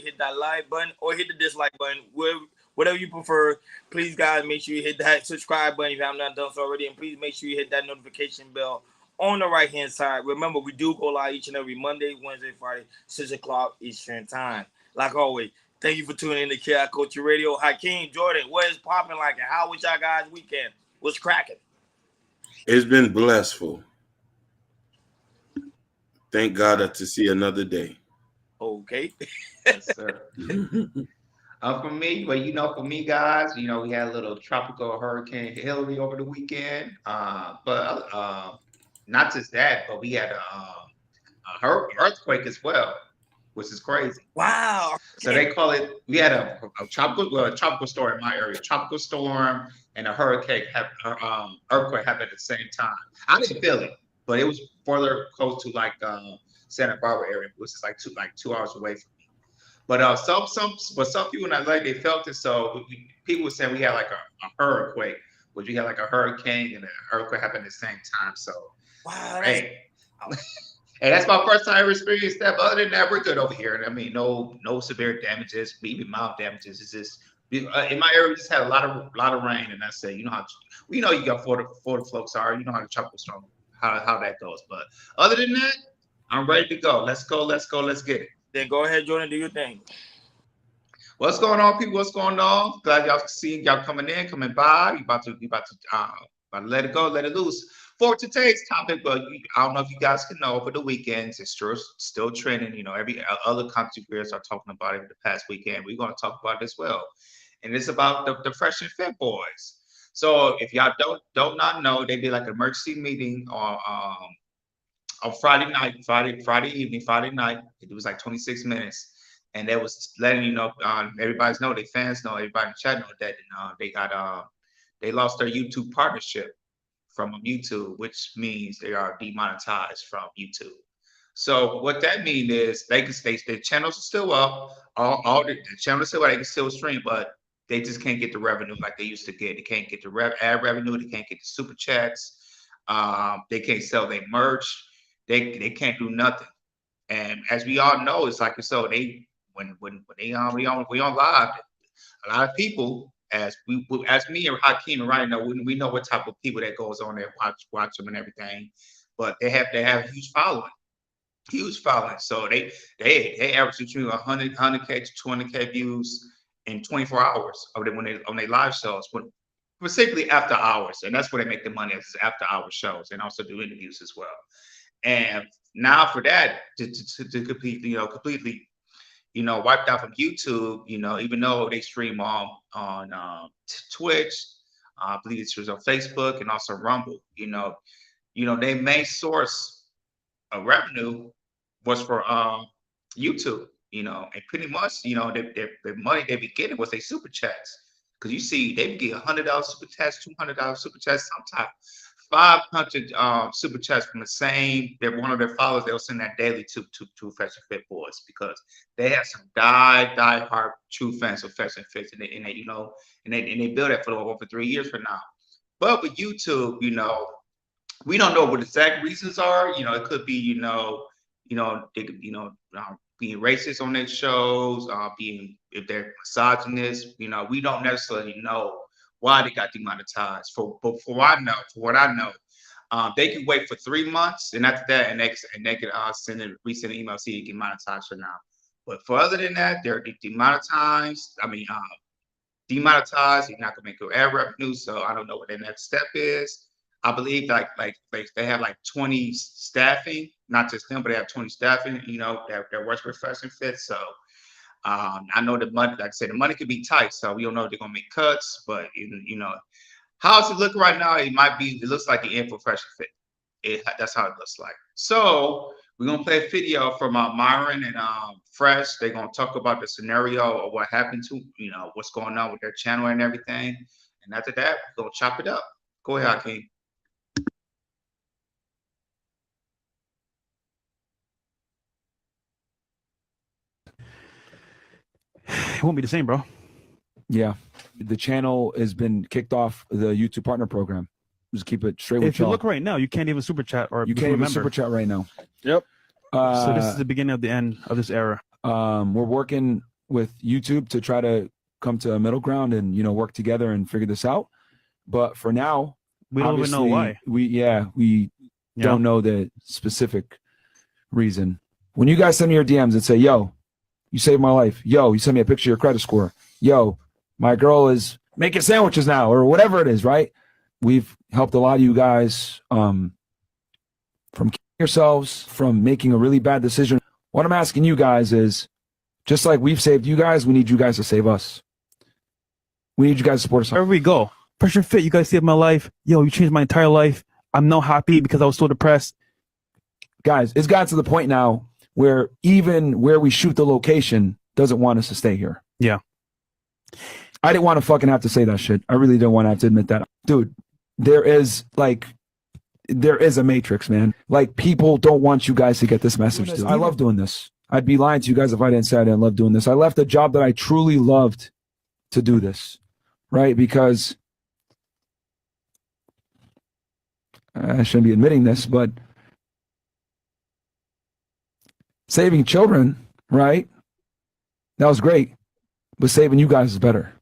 hit that like button or hit the dislike button, whatever you prefer. Please, guys, make sure you hit that subscribe button if you have not done so already, and please make sure you hit that notification bell on the right hand side. Remember, we do go live each and every Monday, Wednesday, Friday, 6 o'clock Eastern time. Like always, thank you for tuning in to Chaos Culture Radio. Hakeem, Jordan, what is popping like, and how was y'all guys' weekend? What's cracking? It's been blissful. Thank God to see another day. Okay. Yes, sir. For me, well, for me, guys, we had a little tropical hurricane Hillary over the weekend. But not just that, but we had a earthquake as well, which is crazy. Wow. So they call it. We had a tropical storm in my area, tropical storm and a hurricane, earthquake happened at the same time. I didn't feel it, but it was further close to like Santa Barbara area, which is like 2 hours away from me. But some people in LA, they felt it. So people were saying we had like a hurricane, which we had like a hurricane and an earthquake happened at the same time. So wow, hey, hey, that's my first time ever experienced that. But other than that, we're good over here. And I mean, no severe damages, maybe mild damages. It's just in my area, we just had a lot of rain, and that's it. You know you got Florida folks are. You know how the tropical storm, how that goes. But other than that, I'm ready to go. Let's go. Let's get it. Then go ahead, Jordan, do your thing. What's going on, people? What's going on? Glad y'all seeing y'all coming by. You about to let it go, let it loose. For today's topic, but I don't know if you guys can know, over the weekends it's still trending. Every other country creators are talking about it the past weekend. We're going to talk about it as well, and it's about the Fresh and Fit boys. So if y'all don't not know, they did like an emergency meeting on Friday night, Friday evening, Friday night. It was like 26 minutes. And they was letting everybody's know, they fans know, everybody in the chat know that they lost their YouTube partnership from YouTube, which means they are demonetized from YouTube. So what that means is their channels are still up, all the channels are still up, they can still stream, but they just can't get the revenue like they used to get. They can't get the ad revenue, they can't get the super chats, they can't sell their merch, they can't do nothing. And as we all know, it's like so they. When we on live, a lot of people, as me and Hakeem right now, we know what type of people that goes on there, watch them and everything, but they have a huge following. So they average between 100K to 200K views in 24 hours when they on their live shows, specifically after hours, and that's where they make the money, is after hour shows, and also do interviews as well. And now for that to completely wiped out from YouTube, even though they stream on Twitch, I believe it's on Facebook and also Rumble. Their main source of revenue was for YouTube. And pretty much, the money they be getting was their super chats, because you see they get $100 super chats, $200 super chats, sometimes 500 super chats from one of their followers. They'll send that daily to Fresh and Fit boys, because they have some die-hard true fans of Fresh and Fit, and they build that for over 3 years from now. But with YouTube, we don't know what the exact reasons are. It could be they could being racist on their shows, if they're misogynist. We don't necessarily know why they got demonetized. For what I know, they can wait for 3 months, and after that, and they can resend an email, see you get monetized for now. But for other than that, they're demonetized. Demonetized. You're not gonna make your ad revenue, so I don't know what their next step is. I believe like they have like 20 staffing, not just them, but they have 20 staffing. That works with Fresh and Fit. So. I know the money, like I said, the money could be tight, so we don't know if they're gonna make cuts, but how's it look right now? It looks like the end for Fresh and Fit. That's how it looks like. So we're gonna play a video from Myron and Fresh. They're gonna talk about the scenario of what happened to what's going on with their channel and everything. And after that, we're gonna chop it up. Go ahead, Hakeem. It won't be the same, bro. Yeah, the channel has been kicked off the YouTube partner program. Just keep it straight with If you look right now, you can't even super chat or you can't even super chat right now. Yep. So this is the beginning of the end of this era. We're working with YouTube to try to come to a middle ground and, you know, work together and figure this out. But for now, We don't even know why. We don't know the specific reason. When you guys send me your DMs and say, yo, you saved my life. Yo, you send me a picture of your credit score. Yo, my girl is making sandwiches now, or whatever it is, right? We've helped a lot of you guys from killing yourselves, from making a really bad decision. What I'm asking you guys is, just like we've saved you guys, we need you guys to save us. We need you guys to support us. Wherever we go. Fresh and Fit, you guys saved my life. Yo, you changed my entire life. I'm now happy because I was so depressed. Guys, it's gotten to the point now where even where we shoot the location doesn't want us to stay here. Yeah. I didn't want to fucking have to say that shit. I really didn't want to have to admit that. Dude, there is a matrix, man. Like, people don't want you guys to get this message. Dude. I love doing this. I'd be lying to you guys if I didn't say I didn't love doing this. I left a job that I truly loved to do this, right? Because I shouldn't be admitting this, but saving children, right? That was great, but saving you guys is better.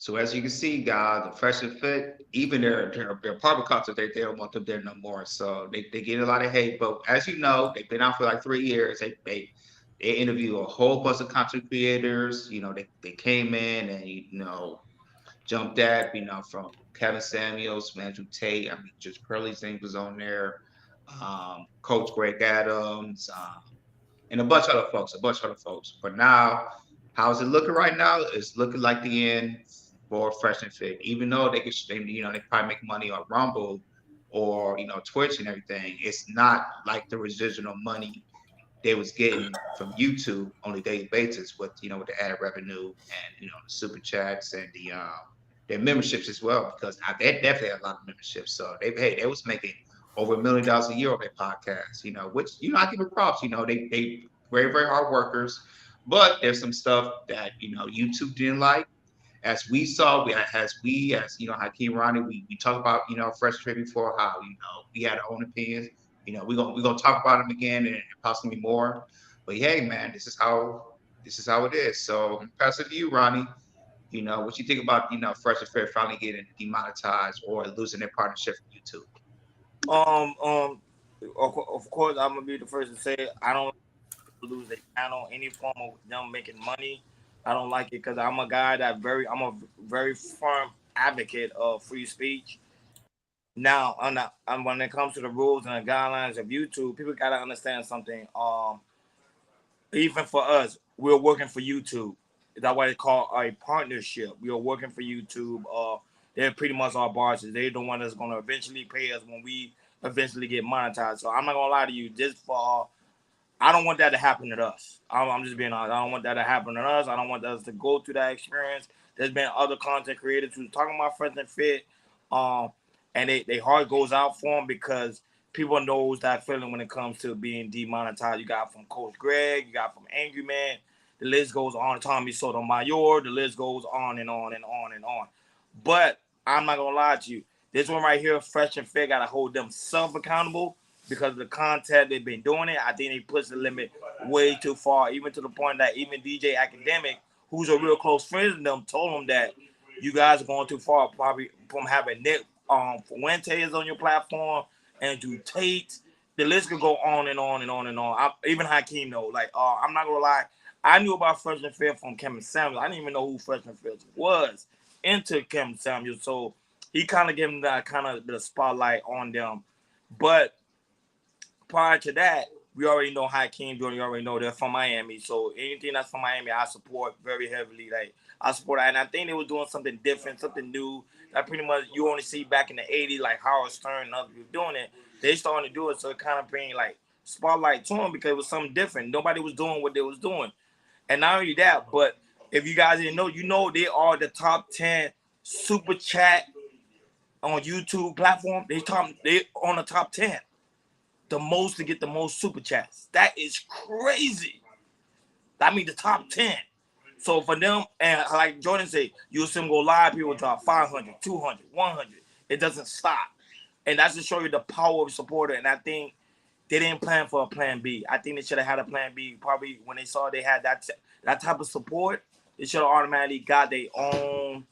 So as you can see, guys, the Fresh and Fit, even their apartment concert, they don't want them there no more. So they get a lot of hate. But as you know, they've been out for like 3 years. They interview a whole bunch of content creators. You know, they came in and jumped at, from Kevin Samuels, Andrew Tate. I mean, just Curly's name was on there. Coach Greg Adams, and a bunch of other folks. But now, how's it looking right now? It's looking like the end for Fresh and Fit. Even though they probably make money on Rumble or Twitch and everything, it's not like the residual money they was getting from YouTube on a daily basis with the ad revenue and the super chats and their memberships as well, because they definitely had a lot of memberships. So they was making over $1 million a year on their podcast, which I give them props. They very, very hard workers, but there's some stuff that YouTube didn't like. As we saw, as Hakeem Ronnie, we talked about Fresh Trade before, how we had our own opinions. We're gonna talk about them again and possibly more. But hey, man, this is how it is. So pass it to you, Ronnie. What you think about Fresh and Fair finally getting demonetized or losing their partnership with YouTube? Of course, I'm gonna be the first to say I don't lose their channel, any form of them making money. I don't like it because I'm a guy I'm a very firm advocate of free speech. Now, when it comes to the rules and the guidelines of YouTube, people gotta understand something. Even for us, we're working for YouTube. That's why they call a partnership. We are working for YouTube. They're pretty much our bosses. They're the one that's gonna eventually pay us when we eventually get monetized. So I'm not gonna lie to you. I don't want that to happen to us. I'm just being honest. I don't want that to happen to us. I don't want us to go through that experience. There's been other content creators who's talking about Fresh and Fit, and they heart goes out for them because people knows that feeling when it comes to being demonetized. You got from Coach Greg, you got from Angry Man. The list goes on. Tommy Sotomayor. The list goes on and on and on and on. But I'm not gonna lie to you. This one right here, Fresh and Fit, gotta hold themselves accountable. Because of the content they've been doing it, I think they push the limit way too far, even to the point that even DJ Academic, who's a real close friend of them, told them that you guys are going too far, probably from having Nick Fuentes on your platform and do Tate. The list could go on and on and on and on. Even Hakeem know. I'm not gonna lie, I knew about Fresh and Fit from Kevin Samuels. I didn't even know who Fresh and Fit was into Kevin Samuels, so he kind of gave them that kind of the spotlight on them, but prior to that, we already know Hakeem doing. You already know they're from Miami, so anything that's from Miami, I support very heavily. I support that, and I think they were doing something different, something new. That pretty much you only see back in the '80s, like Howard Stern and other people doing it. They starting to do it, so it kind of bring spotlight to them because it was something different. Nobody was doing what they was doing, and not only that, but If you guys didn't know, you know they are the top 10 super chat on YouTube platform. They on the top 10. The most to get the most super chats. That is crazy. I mean the top 10. So for them, and like Jordan said, you'll see them go live, people drop 500, 200, 100. It doesn't stop. And that's to show you the power of a supporter. And I think they didn't plan for a plan B. I think they should have had a plan B. Probably when they saw they had that type of support, they should have automatically got their own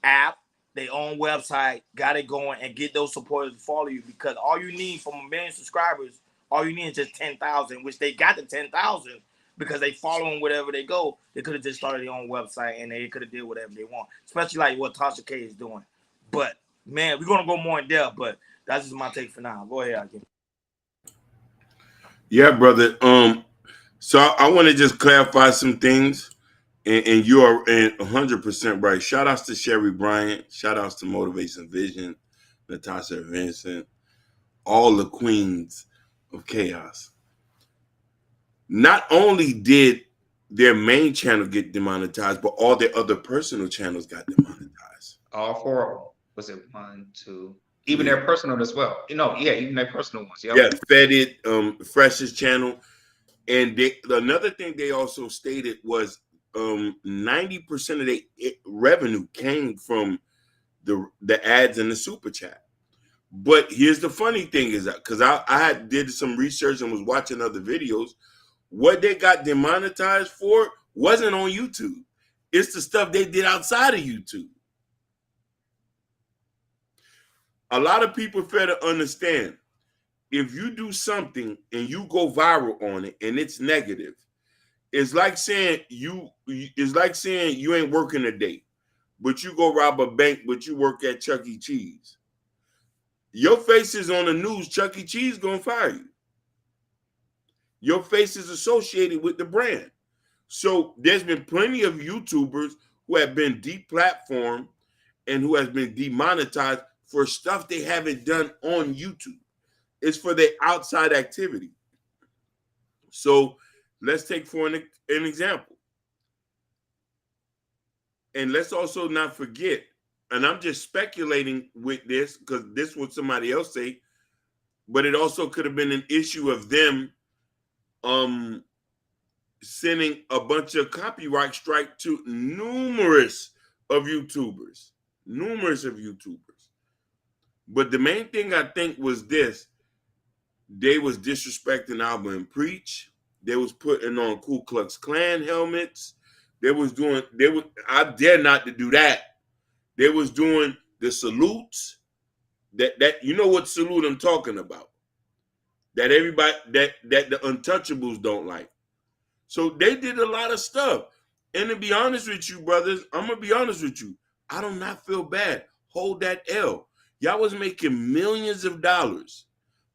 app, their own website, got it going, and get those supporters to follow you. Because all you need from 1 million subscribers, all you need is just 10,000, which they got the 10,000 because they following wherever they go. They could have just started their own website and they could have did whatever they want, especially like what Tasha K is doing. But man, we're gonna go more in depth, but that's just my take for now. Go ahead, Akim. Yeah, brother. So I want to just clarify some things, and you are 100% right. Shout outs to Sherry Bryant. Shout outs to Motivation Vision, Natasha Vincent, all the queens of chaos. Not only did their main channel get demonetized, but all their other personal channels got demonetized. All 4 of them. Was it 1, 2? Even their personal as well. Even their personal ones. Yep. Yeah, Fetted, Freshest channel. And another thing they also stated was 90% of their revenue came from the ads and the super chat. But here's the funny thing is that because I did some research and was watching other videos, what they got demonetized for wasn't on YouTube. It's the stuff they did outside of YouTube. A lot of people fail to understand. If you do something and you go viral on it and it's negative, it's like saying you ain't working a day, but you go rob a bank, but you work at Chuck E. Cheese. Your face is on the news. Chuck E. Cheese gonna fire you. Your face is associated with the brand. So there's been plenty of YouTubers who have been deplatformed and who has been demonetized for stuff they haven't done on YouTube. It's for their outside activity. So let's take for an example. And let's also not forget, and I'm just speculating with this because this was somebody else say, but it also could have been an issue of them sending a bunch of copyright strike to numerous of YouTubers. But the main thing I think was this: they was disrespecting Alba and Preach. They was putting on Ku Klux Klan helmets. I dare not to do that. They was doing the salutes. That you know what salute I'm talking about. That everybody that the untouchables don't like. So they did a lot of stuff. And to be honest with you, brothers, I'm gonna be honest with you. I do not feel bad. Hold that L. Y'all was making millions of dollars.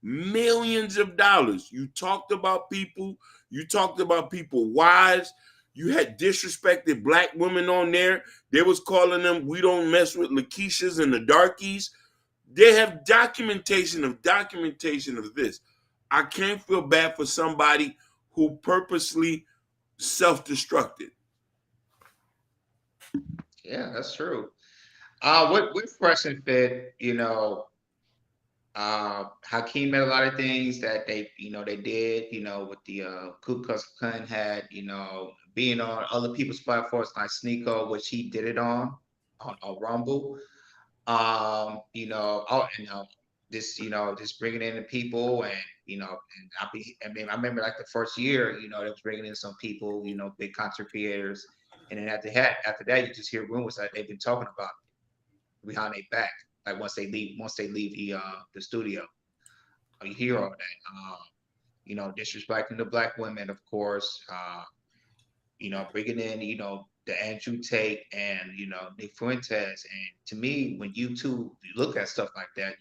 Millions of dollars. You talked about people. You talked about people wives. You had disrespected black women on there. They was calling them, we don't mess with Lakeishas and the darkies. They have documentation of this. I can't feel bad for somebody who purposely self-destructed. Yeah, that's true. With Fresh and Fit, Hakeem had a lot of things that they did, with the Ku Klux Klan had, being on other people's platforms like Sneeko, which he did it on Rumble. Just bringing in the people and, I remember like the first year, they was bringing in some people, big content creators. And then after that, you just hear rumors that they've been talking about behind their back. Like once they leave the studio, you hear all that. Disrespecting the black women, of course. Bringing in, the Andrew Tate and Nick Fuentes. And to me, when you look at stuff like that,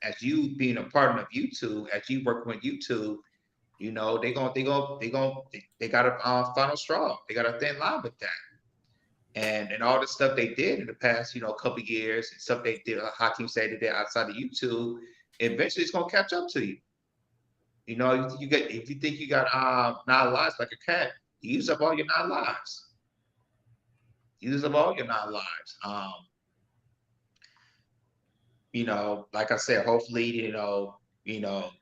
as you being a partner of YouTube, as you work with YouTube, they got a final straw. They got a thin line with that. And all the stuff they did in the past, couple years, and stuff they did, Hakeem said they did outside of YouTube, eventually it's gonna catch up to you. If you think you got 9 lives like a cat, you use up all your 9 lives. Use of all your 9 lives. You know, like I said, hopefully,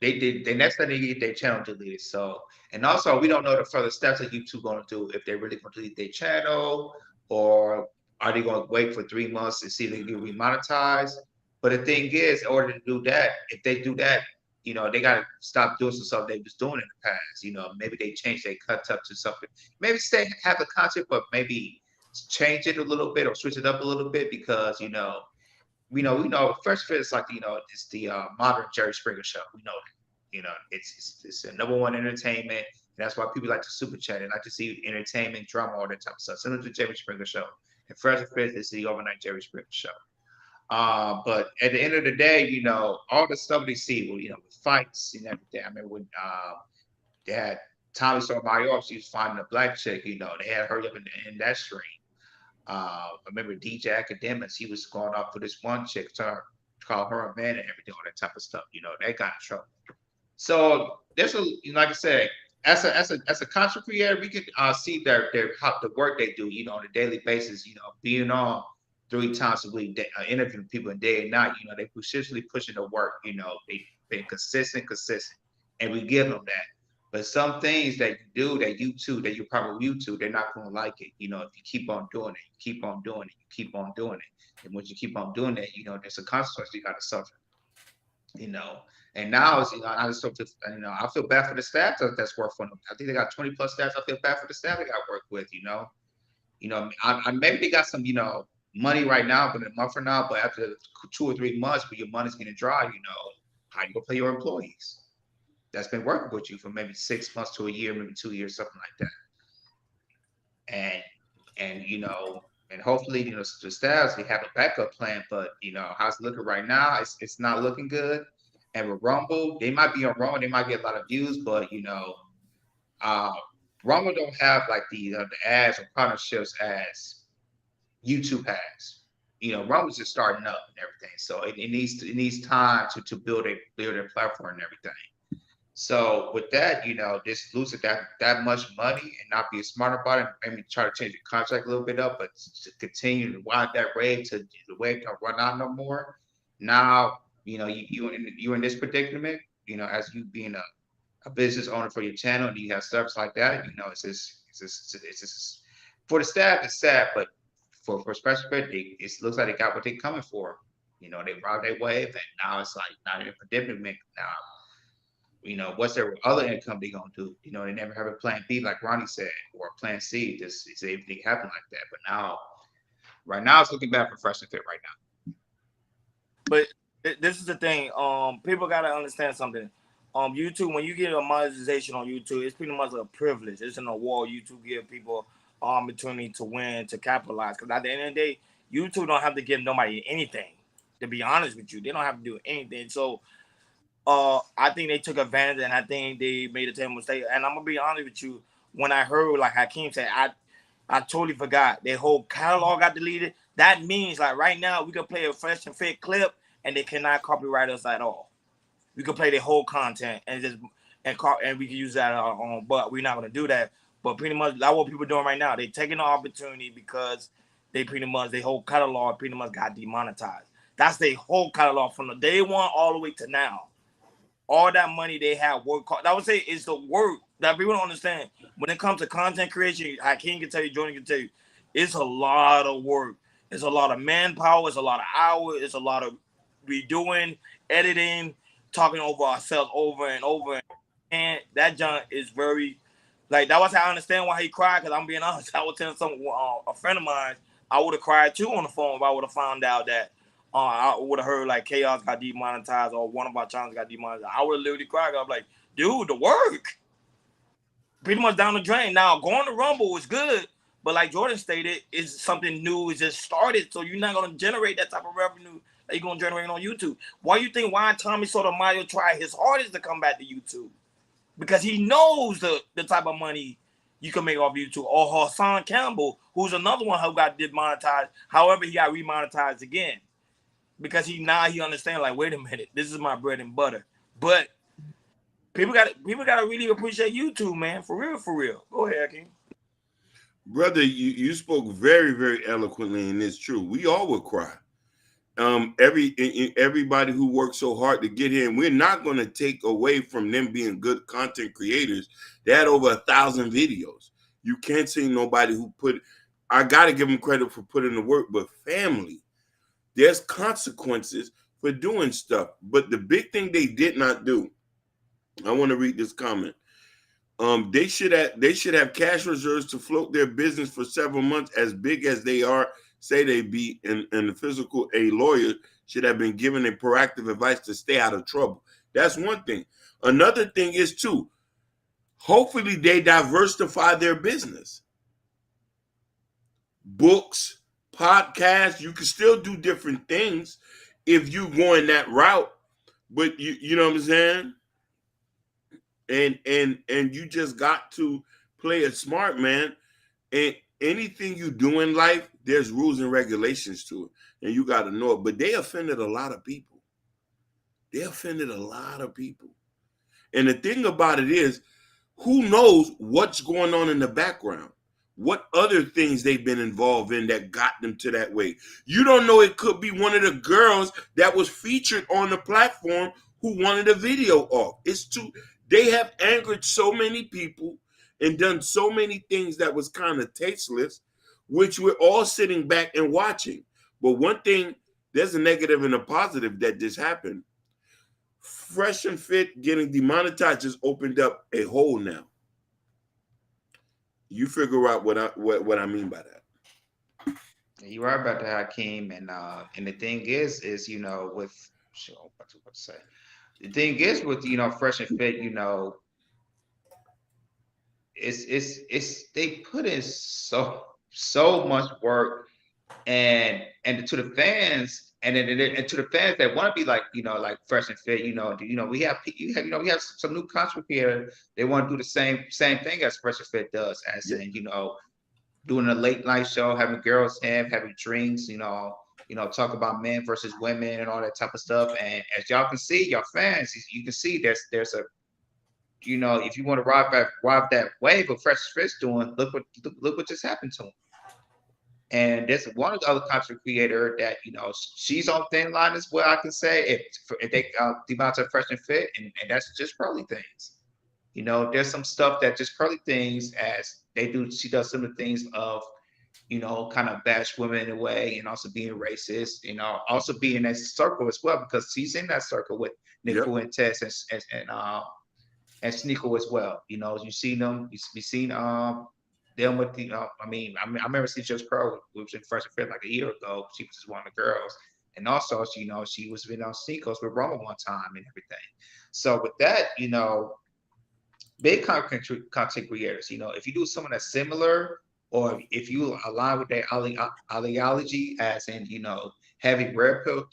they did. The next thing they get their channel deleted. So, and also we don't know the further steps that YouTube going to do, if they're really going to delete their channel, or are they going to wait for 3 months to see if they get remonetized. But the thing is, in order to do that, if they do that, they got to stop doing some stuff they was doing in the past. Maybe they change their cut up to something. Maybe stay have the content, but maybe change it a little bit or switch it up a little bit, because we know Fresh Fit is like, it's the modern Jerry Springer show. We know that. It's the #1 entertainment. And that's why people like to super chat and like to see entertainment, drama, all that type of stuff. Similar to Jerry Springer show. And Fresh Fit is the overnight Jerry Springer show. But at the end of the day, all the stuff they see, with fights and everything. I mean, when they had Tommy Sotomayor, she was finding a black chick, they had her up in that stream. I remember DJ Academics, he was going off for this one chick to call her a man and everything, all that type of stuff. They got in trouble. So there's like I said, as a content creator, we can see how the work they do, on a daily basis. Being on 3 times a week, interviewing people day and night. They persistently pushing the work. They been consistent, and we give them that. But some things that you do that you probably YouTube, they're not going to like it. If you keep on doing it, you keep on doing it, you keep on doing it. And once you keep on doing it, there's a consequence you got to suffer. And now it's, I feel bad for the staff that's worked for them. I think they got 20 plus staff. I feel bad for the staff they got to work with, maybe they got some, money right now, but in a month from now, but after 2 or 3 months when your money's getting dry, how you gonna pay your employees that's been working with you for maybe 6 months to a year, maybe 2 years, something like that. And hopefully, the staffs, they have a backup plan, but how's it looking right now? It's not looking good. And with Rumble, they might be on Rumble, they might get a lot of views, but Rumble don't have like the ads or partnerships as YouTube has. Rumble's just starting up and everything, so it needs time to build a platform and everything. So with that, just losing that much money and not be smart about it, maybe try to change the contract a little bit up, but to continue to ride that wave to the wave don't run out no more. Now, you're in this predicament, as you being a business owner for your channel and you have stuff like that, it's just for the staff, it's sad, but for Special Ed, it looks like they got what they're coming for. They ride their wave, and now it's like not in a predicament now. What's their other income they gonna do? They never have a plan B, like Ronnie said, or a plan C. Just if anything happen like that. But right now, it's looking bad for Fresh and Fit right now. But this is the thing. People gotta understand something. YouTube, when you get a monetization on YouTube, it's pretty much a privilege. It's an award YouTube give people opportunity to win, to capitalize. Because at the end of the day, YouTube don't have to give nobody anything. To be honest with you, they don't have to do anything. So. I think they took advantage, and I think they made a terrible mistake. And I'm gonna be honest with you, when I heard like Hakeem said, I totally forgot their whole catalog got deleted. That means like right now we can play a Fresh and Fit clip, and they cannot copyright us at all. We can play their whole content and we can use that on, but we're not gonna do that. But pretty much that's what people are doing right now. They're taking the opportunity because they pretty much their whole catalog pretty much got demonetized. That's their whole catalog from the day one all the way to now. All that money they have work. I would say it's the work that people don't understand. When it comes to content creation, Hakeem can tell you, Jordan can tell you, it's a lot of work. It's a lot of manpower. It's a lot of hours. It's a lot of redoing, editing, talking over ourselves over and over. And that John is very, like, that was how I understand why he cried, because I'm being honest. I was telling a friend of mine, I would have cried too on the phone if I would have found out that I would have heard like Chaos got demonetized or one of our channels got demonetized. I would have literally cried. I'm like, dude, the work pretty much down the drain. Now going to Rumble is good, but like Jordan stated, it's something new. It's just started, so you're not gonna generate that type of revenue that you're gonna generate on YouTube. Why Tommy Sotomayor tried his hardest to come back to YouTube? Because he knows the type of money you can make off YouTube. Or Hassan Campbell, who's another one who got demonetized. However, he got remonetized again. Because he understands, like, wait a minute, this is my bread and butter. But people got to really appreciate YouTube, man, for real. Go ahead, King. Brother, you spoke very, very eloquently, and it's true. We all will cry. Everybody who works so hard to get here, and we're not going to take away from them being good content creators. They had over 1,000 videos. You can't say nobody who put. I got to give them credit for putting the work, but family, there's consequences for doing stuff. But the big thing they did not do, I want to read this comment. They should have cash reserves to float their business for several months, as big as they are, say they be, and the physical. A lawyer should have been given a proactive advice to stay out of trouble. That's one thing. Another thing is too, hopefully they diversify their business. Books, podcasts, you can still do different things if you going that route, but you know what I'm saying? And you just got to play it smart, man. And anything you do in life, there's rules and regulations to it, and you got to know it. But they offended a lot of people. They offended a lot of people. And the thing about it is, who knows what's going on in the background? What other things they've been involved in that got them to that way? You don't know. It could be one of the girls that was featured on the platform who wanted a video off. It's too. They have angered so many people and done so many things that was kind of tasteless, which we're all sitting back and watching. But one thing, there's a negative and a positive that just happened. Fresh and Fit getting demonetized just opened up a hole now. You figure out what I mean by that. You're right about that, Hakeem. And the thing is with what to say. The thing is with Fresh and Fit, it's they put in so much work, and to the fans, and to the fans that want to be like Fresh and Fit, we have we have some new content here. They want to do the same thing as Fresh and Fit does, as in doing a late night show, having girls having drinks, talk about men versus women and all that type of stuff. And as y'all can see, your fans, you can see there's a if you want to ride that wave of Fresh Fish doing, look what just happened to him. And there's one of the other content creator that she's on thin line as well. I can say if they demonetize Fresh and Fit, and that's just Pearly Things. There's some stuff that just Pearly Things as they do. She does some of the things of kind of bash women in a way, and also being racist. Also being in that circle as well, because she's in that circle with Nick Fuentes and Sneeko as well. You see them. You seen them with the. I remember seeing Just Pearl, who was in Fresh and Fit like a year ago. She was just one of the girls, and also she was on Sneako's with Roma one time and everything. So with that, big content creators, if you do something that's similar, or if you align with their ideology, as in having red pill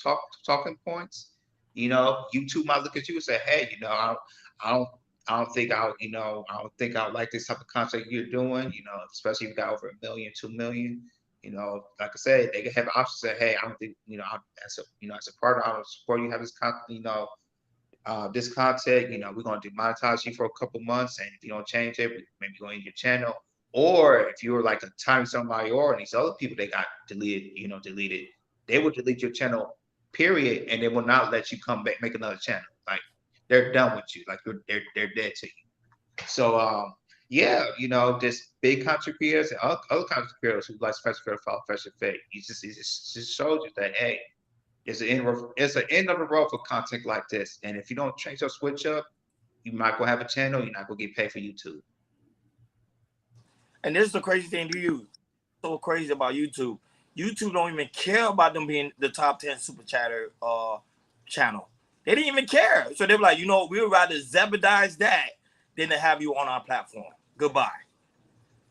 talking points, YouTube might look at you and say, hey, I don't think I would like this type of content you're doing, especially if you got over 1 million, 2 million. Like I said, they can have options that, hey, I don't think, as a partner, I don't support you have this content, this content, we're going to demonetize you for a couple months, and if you don't change it, maybe go in your channel. Or if you were like a Time Zone Mayor and these other people that got deleted, they will delete your channel, period, and they will not let you come back, make another channel. Like, they're done with you. Like, they're dead to you. So just big content creators and other content creators who like Fresh Fit, follow Fresh Fit. It just shows you that, hey, it's an end of the road for content like this. And if you don't change your switch up, you might go have a channel, you're not gonna get paid for YouTube. And this is the crazy thing to you. So crazy about YouTube. YouTube don't even care about them being the top 10 super chatter channel. They didn't even care. So they were like, we would rather jeopardize that than to have you on our platform. Goodbye.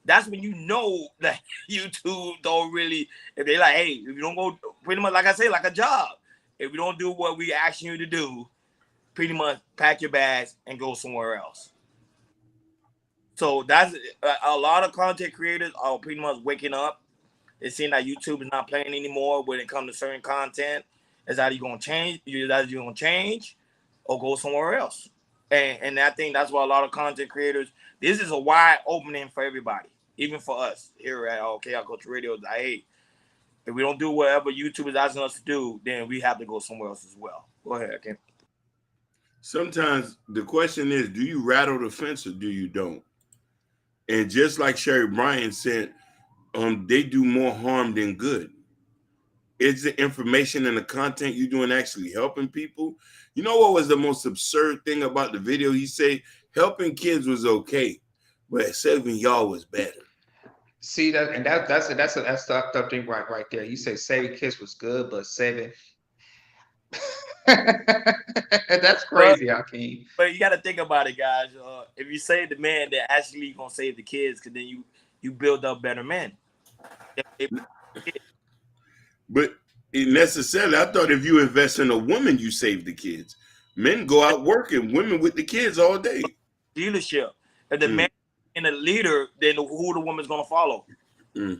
That's when you know that YouTube don't really, if they like, hey, if you don't go, pretty much like I say, like a job. If you don't do what we asking you to do, pretty much pack your bags and go somewhere else. So that's a lot of content creators are pretty much waking up. It seems like YouTube is not playing anymore when it comes to certain content. It's either you're going to change or go somewhere else. And I think that's why a lot of content creators, this is a wide opening for everybody. even for us here at OK Culture Radio. Like, hey, if we don't do whatever YouTube is asking us to do, then we have to go somewhere else as well. Go ahead, Ken. Sometimes the question is, do you rattle the fence or do you don't? And just like Sherry Bryan said, they do more harm than good. Is the information and the content you're doing actually helping people? You know what was the most absurd thing about the video? He said helping kids was okay, but saving y'all was better. See that, and that's the thing right there. You say saving kids was good, but saving that's crazy, Hakeem. But you got to think about it, guys. If you save the man, then actually you're gonna save the kids, because then you build up better men. But necessarily, I thought if you invest in a woman, you save the kids. Men go out working, women with the kids all day. Leadership. If the man and the leader, then who the woman's gonna follow? The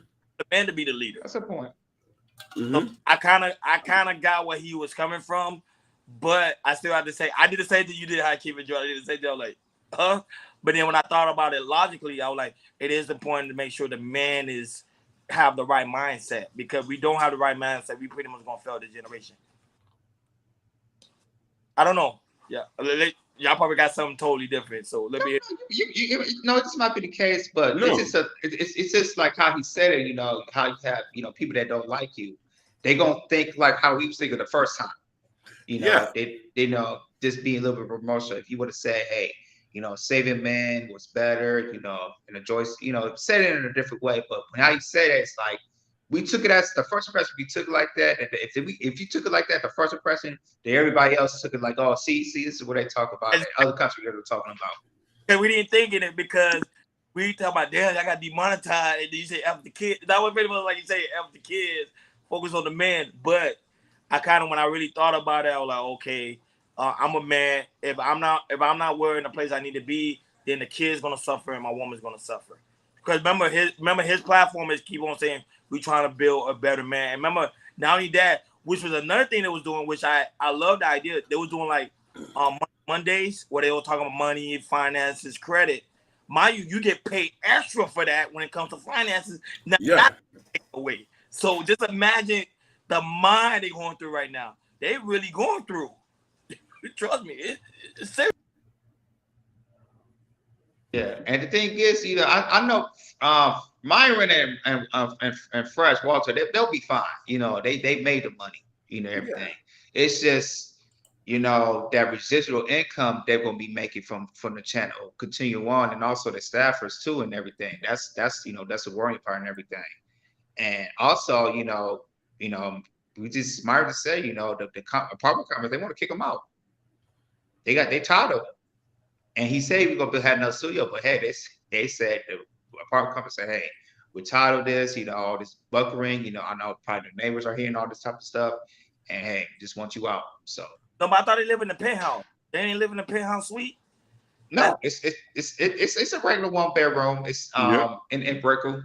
man to be the leader. That's a point. So I kind of got where he was coming from, but I still have to say I did the same thing you did, Hakeem and Joe. I did the same thing. I was like, huh? But then when I thought about it logically, I was like, it is important to make sure the man have the right mindset, because we don't have the right mindset, we pretty much gonna fail the generation. I don't know. Yeah, y'all probably got something totally different. So let me. No, this might be the case, but it's just like how he said it. You know, how you have people that don't like you, they gonna think like how we was thinking the first time. You know, they know just being a little bit more emotional. If you would have said, hey, saving men was better, and a Joyce, said it in a different way. But when how you said it, it's like we took it as the first impression. We took it like that. And if you took it like that, the first impression, then everybody else took it like, oh, see, this is what they talk about. In other countries they were talking about. And we didn't think in it because we talk about, damn, I got demonetized, and then you say F the kids. That was pretty much like you say F the kids, focus on the men. But I kind of, when I really thought about it, I was like, okay, I'm a man. If I'm not where in the place I need to be, then the kid's gonna suffer and my woman's gonna suffer. Because remember his platform is keep on saying we trying to build a better man. And remember, not only that, which was another thing they was doing, which I love the idea. They was doing like Mondays where they were talking about money, finances, credit. Mind you get paid extra for that when it comes to finances. Not away. So just imagine the mind they're going through right now. They really going through. Trust me, it's serious. Yeah, and the thing is, I know Myron and Fresh Walter, they'll be fine. They made the money, everything. Yeah. It's just, that residual income they're gonna be making from the channel continue on, and also the staffers too, and everything. That's the worrying part and everything. And also, we just Myron to say, the apartment companies, they want to kick them out. They tired of it. And he said we're gonna have another studio, but hey, they said the apartment company said, hey, we're tired of this, all this buckering, I know probably the neighbors are hearing all this type of stuff, and hey, just want you out. So no, but I thought they live in the penthouse. They ain't live in the penthouse suite. No, it's a regular 1-bedroom. It's in Brickell.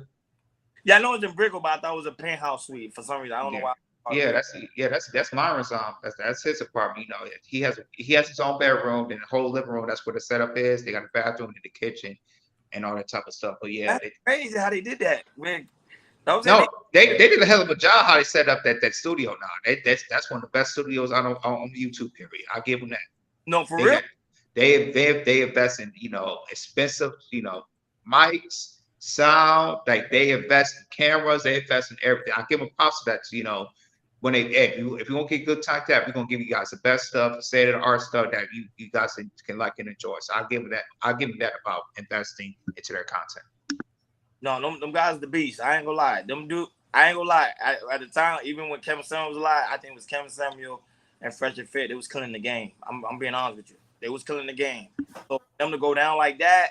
Yeah, I know it's in Brickell, but I thought it was a penthouse suite for some reason. I don't know why. That's Myron's that's his apartment. He has his own bedroom, and the whole living room. That's where the setup is. They got a bathroom and the kitchen, and all that type of stuff. But yeah, that's crazy how they did that. Man, they did a hell of a job how they set up that studio. Now that's one of the best studios on YouTube. Period. I give them that. No, for real. They invest in expensive mics, sound. Like they invest in cameras, they invest in everything. I give them props to that. When if you want to get good time tap, we're gonna give you guys the best stuff, state of the art stuff that you guys can like and enjoy. So I'll give them that about investing into their content. No, them guys the beast. I ain't gonna lie. I ain't gonna lie. At the time, even when Kevin Samuel was alive, I think it was Kevin Samuel and Fresh and Fit. They was killing the game. I'm being honest with you. They was killing the game. So them to go down like that.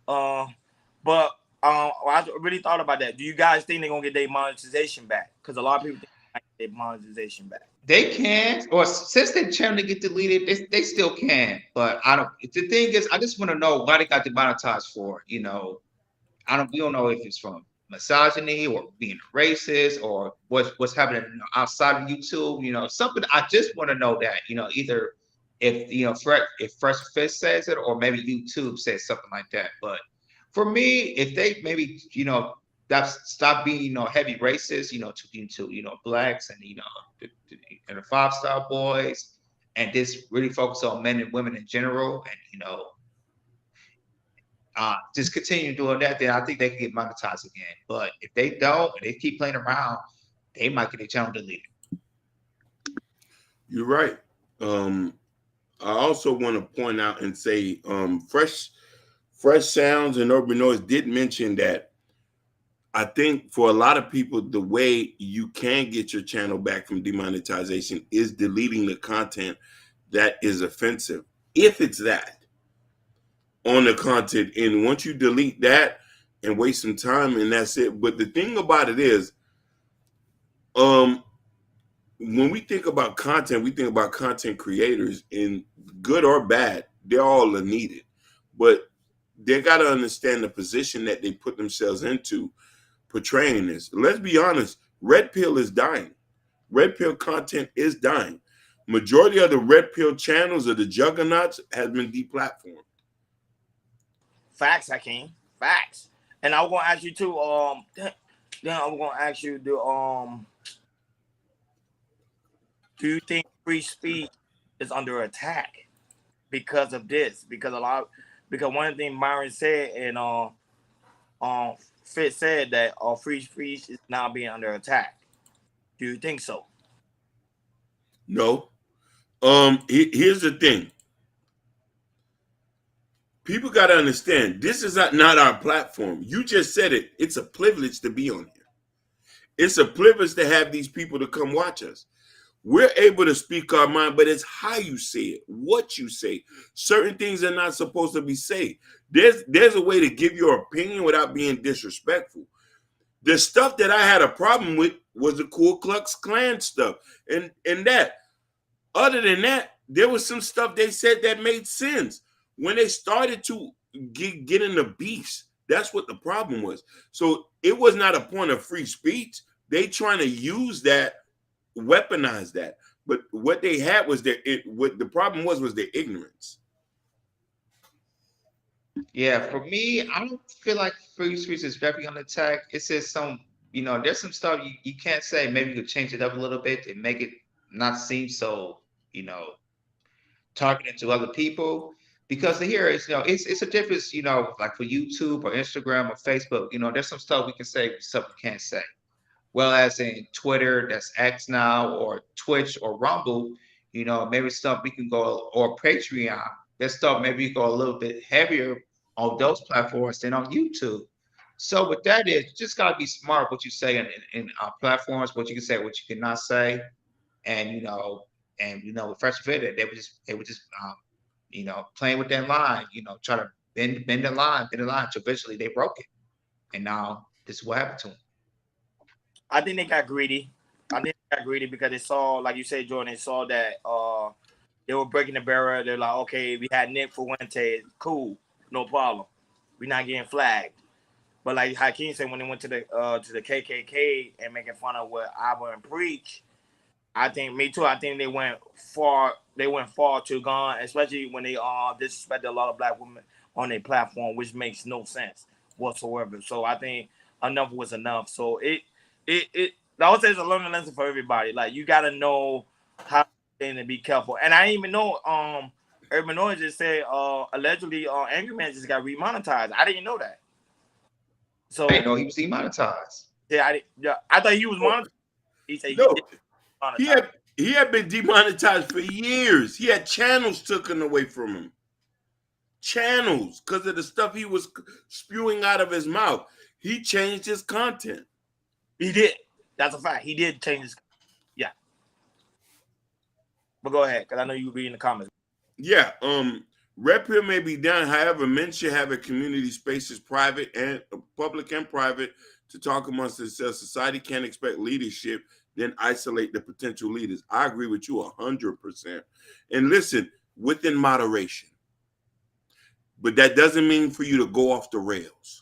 But I really thought about that. Do you guys think they're gonna get their monetization back? Because a lot of people think they get their monetization back. They can, or since their channel get deleted, they still can. But I don't. The thing is, I just want to know why they got demonetized for. We don't know if it's from misogyny or being racist or what's happening outside of YouTube. Something. I just want to know that. Either if Fresh Fit says it or maybe YouTube says something like that. But For me, if they maybe, that's stop being, heavy racist, to blacks and, and the 5-star boys, and just really focus on men and women in general, and, just continue doing that, then I think they can get monetized again. But if they don't, and they keep playing around, they might get their channel deleted. You're right. I also want to point out and say, Fresh Sounds and Urban Noise did mention that I think for a lot of people, the way you can get your channel back from demonetization is deleting the content that is offensive, if it's that on the content. And once you delete that and waste some time, and that's it. But the thing about it is, when we think about content, we think about content creators, and good or bad, they're all needed. But they got to understand the position that they put themselves into portraying this. Let's be honest, Red Pill is dying. Red Pill content is dying. Majority of the Red Pill channels of the juggernauts has been deplatformed. Facts, Hakeem. Facts. And I was gonna ask you too. Then I'm gonna ask you, do you think free speech is under attack because of this? Because one of the things Myron said, and Fitz said that free speech is now being under attack. Do you think so? No. Here's the thing. People got to understand, this is not our platform. You just said it. It's a privilege to be on here. It's a privilege to have these people to come watch us. We're able to speak our mind, but it's how you say it, what you say. Certain things are not supposed to be said. There's a way to give your opinion without being disrespectful. The stuff that I had a problem with was the Ku Klux Klan stuff. And that. Other than that, there was some stuff they said that made sense. When they started to get in the beefs, that's what the problem was. So it was not a point of free speech. They trying to use that, weaponize that. But what they had was what the problem was their ignorance. Yeah, for me, I don't feel like free speech is very under attack. It says there's some stuff you can't say. Maybe you could change it up a little bit and make it not seem so, targeted to other people. Because here is, it's a difference, like for YouTube or Instagram or Facebook, there's some stuff we can say, stuff we can't say. Well, as in Twitter, that's X now, or Twitch or Rumble, maybe stuff we can go, or Patreon, there's stuff maybe we go a little bit heavier on those platforms than on YouTube. So with that is, you just gotta be smart what you say in platforms, what you can say, what you cannot say, and with Fresh Fit, they were just playing with that line, try to bend the line, so eventually they broke it, and now this is what happened to them. I think they got greedy. Because they saw, like you said, Jordan, they saw that they were breaking the barrier. They're like, okay, we had Nick Fuente, cool, no problem. We're not getting flagged. But like Hakeem said, when they went to the KKK and making fun of what Abba and preach, I think me too. I think they went far. They went far too gone, especially when they disrespected a lot of black women on their platform, which makes no sense whatsoever. So I think enough was enough. So I would say it's a learning lesson for everybody. Like, you gotta know how to be careful. And I didn't even know Urban Noise just said allegedly Angry Man just got remonetized. I didn't know that. So I didn't know he was demonetized. Yeah, I thought he was monetized. He said No. He had been demonetized for years. He had channels taken away from him. Channels, because of the stuff he was spewing out of his mouth. He changed his content. He did. That's a fact. He did change his. Yeah. But go ahead, because I know you read in the comments. Yeah. Red Pill may be down. However, men should have a community spaces, private and public and private, to talk amongst themselves. Society can't expect leadership, then isolate the potential leaders. I agree with you 100%. And listen, within moderation. But that doesn't mean for you to go off the rails.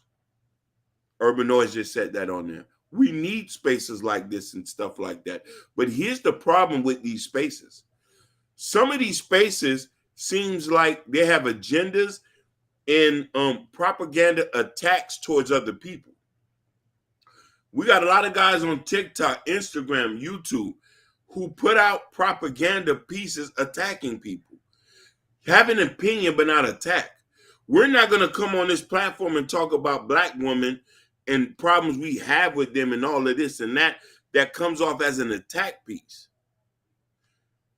Urban Noise just said that on there. We need spaces like this and stuff like that. But here's the problem with these spaces. Some of these spaces seems like they have agendas in propaganda attacks towards other people. We got a lot of guys on TikTok, Instagram, YouTube who put out propaganda pieces attacking people. Have an opinion but not attack. We're not going to come on this platform and talk about black women and problems we have with them and all of this and that comes off as an attack piece.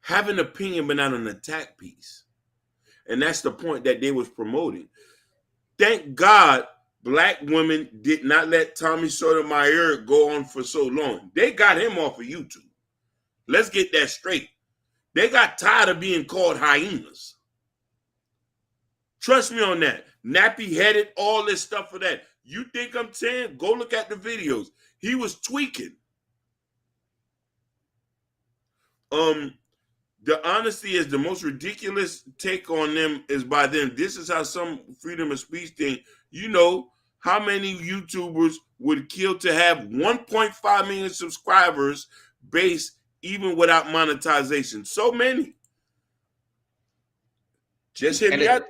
Have an opinion but not an attack piece. And that's the point that they was promoting. Thank God black women did not let Tommy Sotomayor go on for so long. They got him off of YouTube. Let's get that straight. They got tired of being called hyenas. Trust me on that. Nappy-headed, all this stuff for that. You think I'm saying? Go look at the videos. He was tweaking. The honesty is the most ridiculous take on them is by them. This is how some freedom of speech thing. You know how many YouTubers would kill to have 1.5 million subscribers base even without monetization? So many. Just hit me out.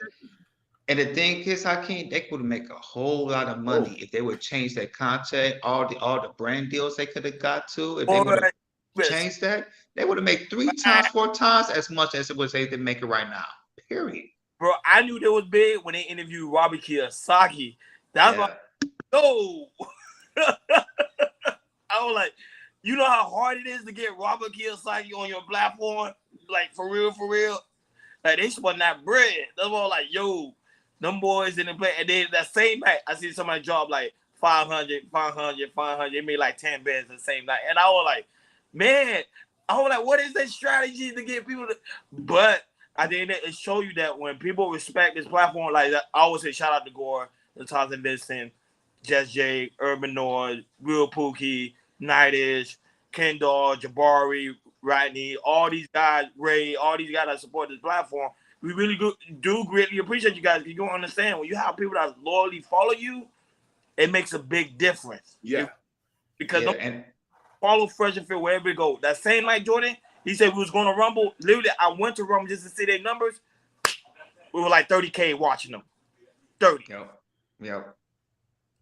And the thing is, they could make a whole lot of money if they would change their content, all the brand deals they could have got to. If they would have changed that, they would have made 3 times, 4 times as much as it was they make it right now. Period. Bro, I knew they was big when they interviewed Robert Kiyosaki. That's why. No. I was like, you know how hard it is to get Robert Kiyosaki on your platform? Like, for real, for real? Like, they spun that bread. That's why I was like, yo, them boys didn't play. And then that same night, I see somebody drop like 500. They made like 10 bands the same night. And I was like, man, what is that strategy to get people to? But I think it show you that when people respect this platform, like that, I always say shout out to Gore, Natasha Vincent, Jess J, Urban Noise, Real Pookie, Nightish, Kendall, Jabari, Rodney, all these guys, Ray, all these guys that support this platform. We really do greatly appreciate you guys. You don't understand when you have people that loyally follow you, it makes a big difference. Yeah. Because and follow Fresh and Fit wherever we go. That same night, Jordan, he said we was going to Rumble. Literally, I went to Rumble just to see their numbers. We were like 30K watching them. 30. Yep.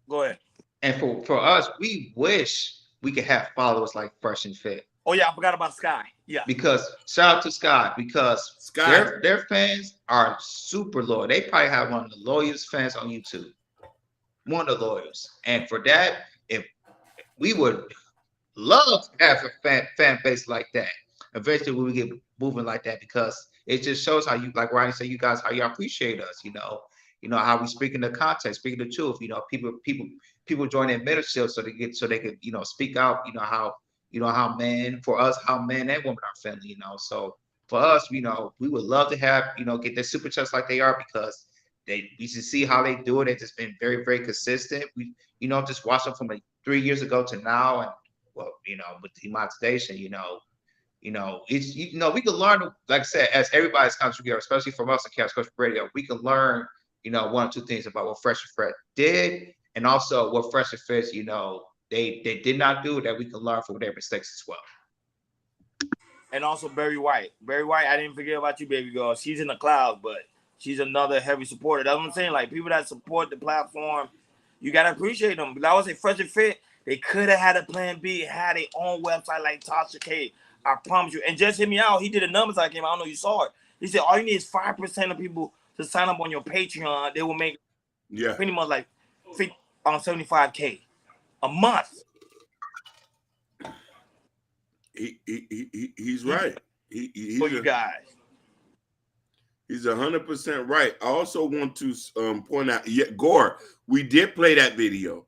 Go ahead. And for us, we wish we could have followers like Fresh and Fit. Oh yeah, I forgot about Sky. Yeah. Because shout out to Sky because Sky. Their fans are super loyal. They probably have one of the loyalest fans on YouTube. One of the loyals. And for that, if we would love to have a fan base like that. Eventually we would get moving like that because it just shows how you, like Ryan said, you guys, how you appreciate us, you know how we speak in the context, speaking the truth, people join in mentorship so they could, speak out, how men, for us, how men and women are friendly, so for us, we would love to have, get their super chats like they are because we should see how they do it. It's just been very, very consistent. We, just watch them from like 3 years ago to now. And well, with demonetization, it's, we can learn, like I said, as everybody's contributor, especially from us at Cash Coach Radio, we can learn, 1 or 2 things about what Fresh and Fit did, and also what Fresh and Fit, they did not do, that we can learn from their mistakes as well. And also Barry White. Barry White, I didn't forget about you, baby girl. She's in the clouds, but she's another heavy supporter. That's what I'm saying. Like, people that support the platform, you got to appreciate them. But I would say Fresh and Fit, they could have had a plan B, had their own website like Tasha K. I promise you. And just hit me out. He did the numbers I came out. I don't know you saw it. He said all you need is 5% of people to sign up on your Patreon. They will make pretty much like 75K a month. He's right. He's for you guys. He's 100% right. I also want to point out, Gore, we did play that video,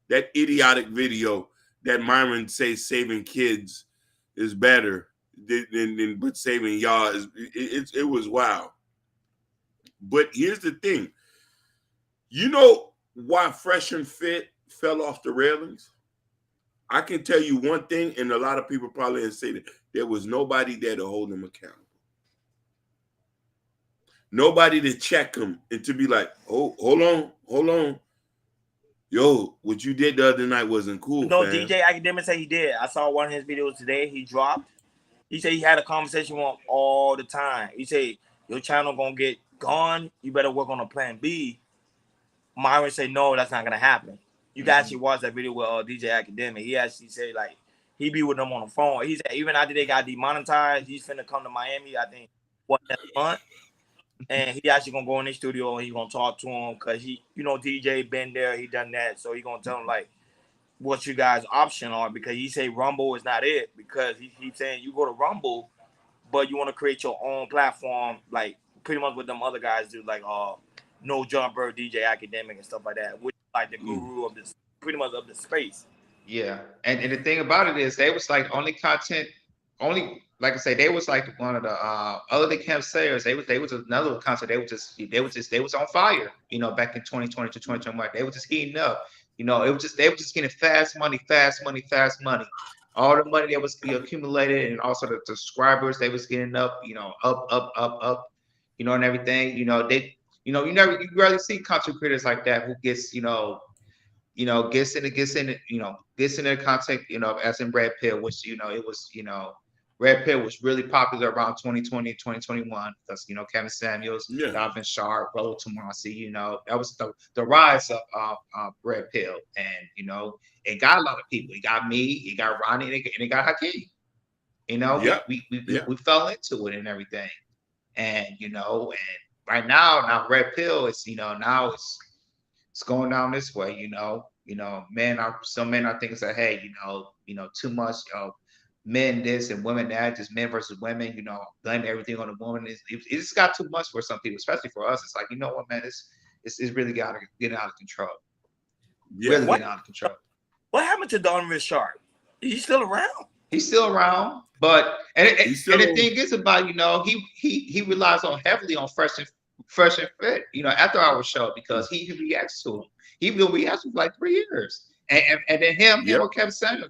that idiotic video that Myron says saving kids is better than but saving y'all is. It was wild. But here's the thing. You know why Fresh and Fit fell off the railings? I can tell you one thing, and a lot of people probably didn't say that. There was nobody there to hold them accountable. Nobody to check them and to be like, oh, hold on. Yo, what you did the other night wasn't cool. No, fam. DJ Academic said he did. I saw one of his videos today. He dropped. He said he had a conversation with him all the time. He said, your channel gonna get gone. You better work on a plan B. Myron said, no, that's not gonna happen. You can actually watch that video with DJ Academic. He actually said like he be with them on the phone. He said even after they got demonetized, he's finna come to Miami. I think next month, and he actually gonna go in the studio and he gonna talk to him because he, DJ been there, he done that, so he gonna tell him like what you guys' option are because he say Rumble is not it because he keeps saying you go to Rumble, but you want to create your own platform like pretty much what them other guys do like No Jumper, DJ Academic, and stuff like that, which is like the guru of this, pretty much of the space. Yeah, and the thing about it is they was like only content, only like I say they was like one of the other than Camp Sayers, they was another concept. They was on fire, back in 2020 to 2021. They were just heating up. They were just getting fast money, fast money, fast money. All the money that was accumulated, and also the subscribers they was getting up, up, and everything. You rarely see content creators like that who gets, gets in the content, as in Red Pill, which, it was, Red Pill was really popular around 2020, 2021, because, Kevin Samuels, Donovan Sharp, Rollo Tomasi, that was the rise of Red Pill. And, it got a lot of people. It got me, it got Ronnie, and it got Hakeem. We fell into it and everything. And, and right now Red Pill is, now it's going down this way, some men are thinking that, hey, too much men this and women that, just men versus women, blame everything on the woman. It's got too much for some people, especially for us. It's like, you know what, man, it's really getting out of control. Yeah. Really getting out of control. What happened to Donovan Sharp? Is he still around? He's still around, but and the thing is about, he relies on heavily on Fresh and Fit, after our show, because he reacts to him. He will react for like 3 years, and then him or Kevin Samuel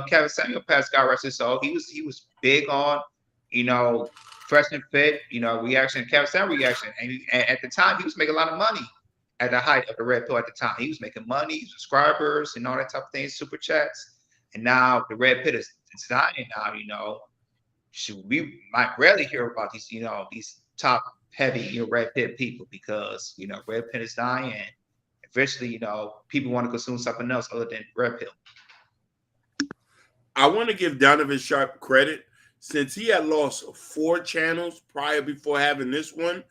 Kevin Samuel passed, God rest his soul. He was big on Fresh and Fit, reaction, Kevin Samuel reaction, and at the time he was making a lot of money at the height of the Red Pill. At the time he was making money, subscribers, and all that type of things, super chats, and now the Red Pill is dying now. We might rarely hear about these these top heavy Red Pill people, because Red Pill is dying. Eventually, people want to consume something else other than Red Pill. I want to give Donovan Sharp credit. Since he had lost 4 channels before having this one,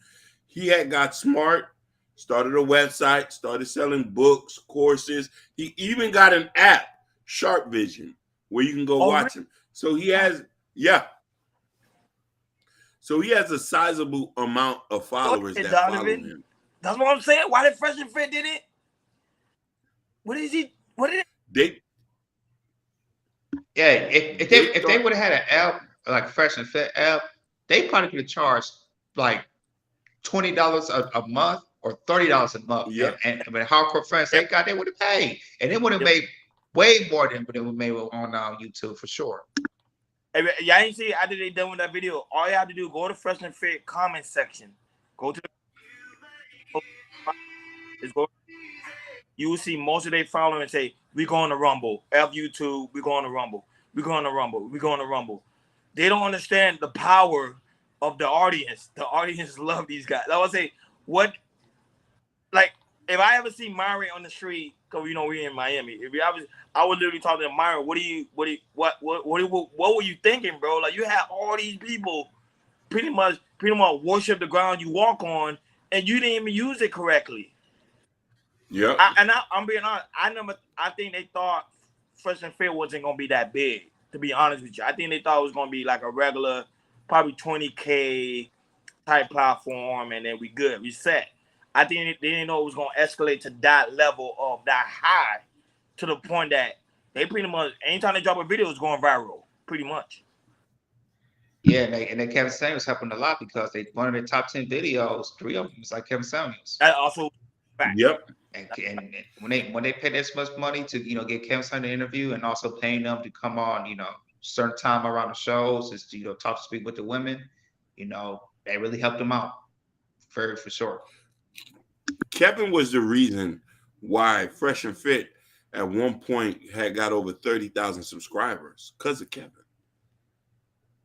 he had got smart, started a website, started selling books, courses. He even got an app, Sharp Vision, where you can go watch him. So he has, So he has a sizable amount of followers that follow him. That's what I'm saying. Why did Fresh and Fit did it? What is he? What did they? Yeah, if they would have had an app like Fresh and Fit app, they probably could have charged like $20 a month or $30 a month. Yeah. And hardcore fans, they would have paid, and they would have made way more than what they would made on YouTube for sure. Hey, y'all ain't see after they done with that video. All you have to do, go to Fresh and Fit comment section. Go to you will see most of their followers say, "We going to Rumble, F YouTube, we going to Rumble, we going to Rumble, we going to Rumble." They don't understand the power of the audience. The audience love these guys. I would say, if I ever see Myron on the street, because we in Miami, I would literally talk to him, Myron, what were you thinking, bro? Like, you had all these people pretty much worship the ground you walk on, and you didn't even use it correctly. Yeah. I'm being honest. I think they thought Fresh and Fit wasn't gonna be that big. To be honest with you, I think they thought it was gonna be like a regular, probably 20K type platform, and then we good, we set. I think they didn't know it was gonna escalate to that level of that high, to the point that they pretty much anytime they drop a video, it's going viral, pretty much. Yeah, and then Kevin Samuels helping a lot, because one of their top 10 videos, 3 of them was like Kevin Samuels. That also fact. Yep. And when they pay this much money to get Kevin Samuels an interview, and also paying them to come on certain time around the shows, is to talk to speak with the women, they really helped them out for sure. Kevin was the reason why Fresh and Fit at one point had got over 30,000 subscribers, because of Kevin.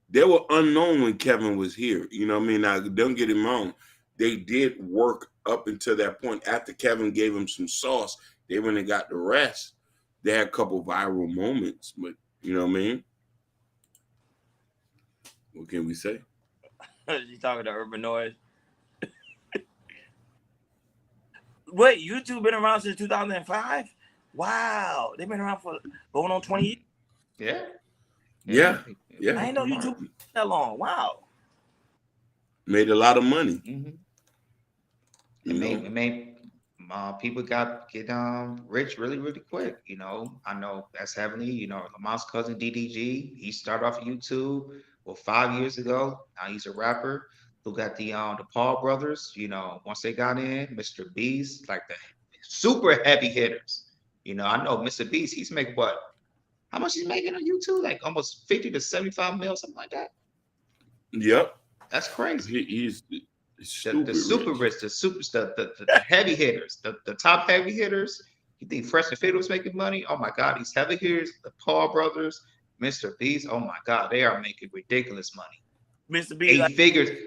They were unknown when Kevin was here. You know what I mean? Now, don't get him wrong. They did work up until that point, after Kevin gave him some sauce, they went and got the rest. They had a couple viral moments, but you know what I mean? What can we say? You talking to Urban Noise? Wait, YouTube been around since 2005? Wow, they've been around for going on 20 years. Yeah. I didn't know YouTube that long. Wow. Made a lot of money. Mm-hmm. It made people get rich really, really quick. You know, I know that's heavily. You know, Lamont's cousin DDG, he started off YouTube 5 years ago. Now he's a rapper. Who got the Paul brothers? You know, once they got in, Mr. Beast, like the super heavy hitters. You know, I know Mr. Beast. He's making what? How much he's making on YouTube? Like almost 50 to 75 mil, something like that. Yep. That's crazy. He's the super rich, the heavy hitters, the top heavy hitters. You think Fresh and Fit was making money? Oh my God, these heavy hitters, the Paul brothers, Mr. Beast. Oh my God, they are making ridiculous money. Mr. Beast,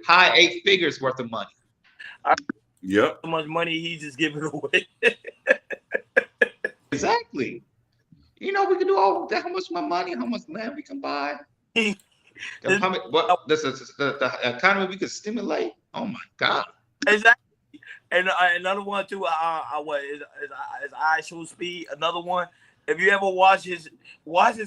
high 8 figures worth of money. Yep. So much money he's just giving away. Exactly. You know, we can do all that. How much more money? How much land we can buy? The economy we could stimulate. Oh my God! Exactly. And another one too. What is I Show Speed? Another one. If you ever watch his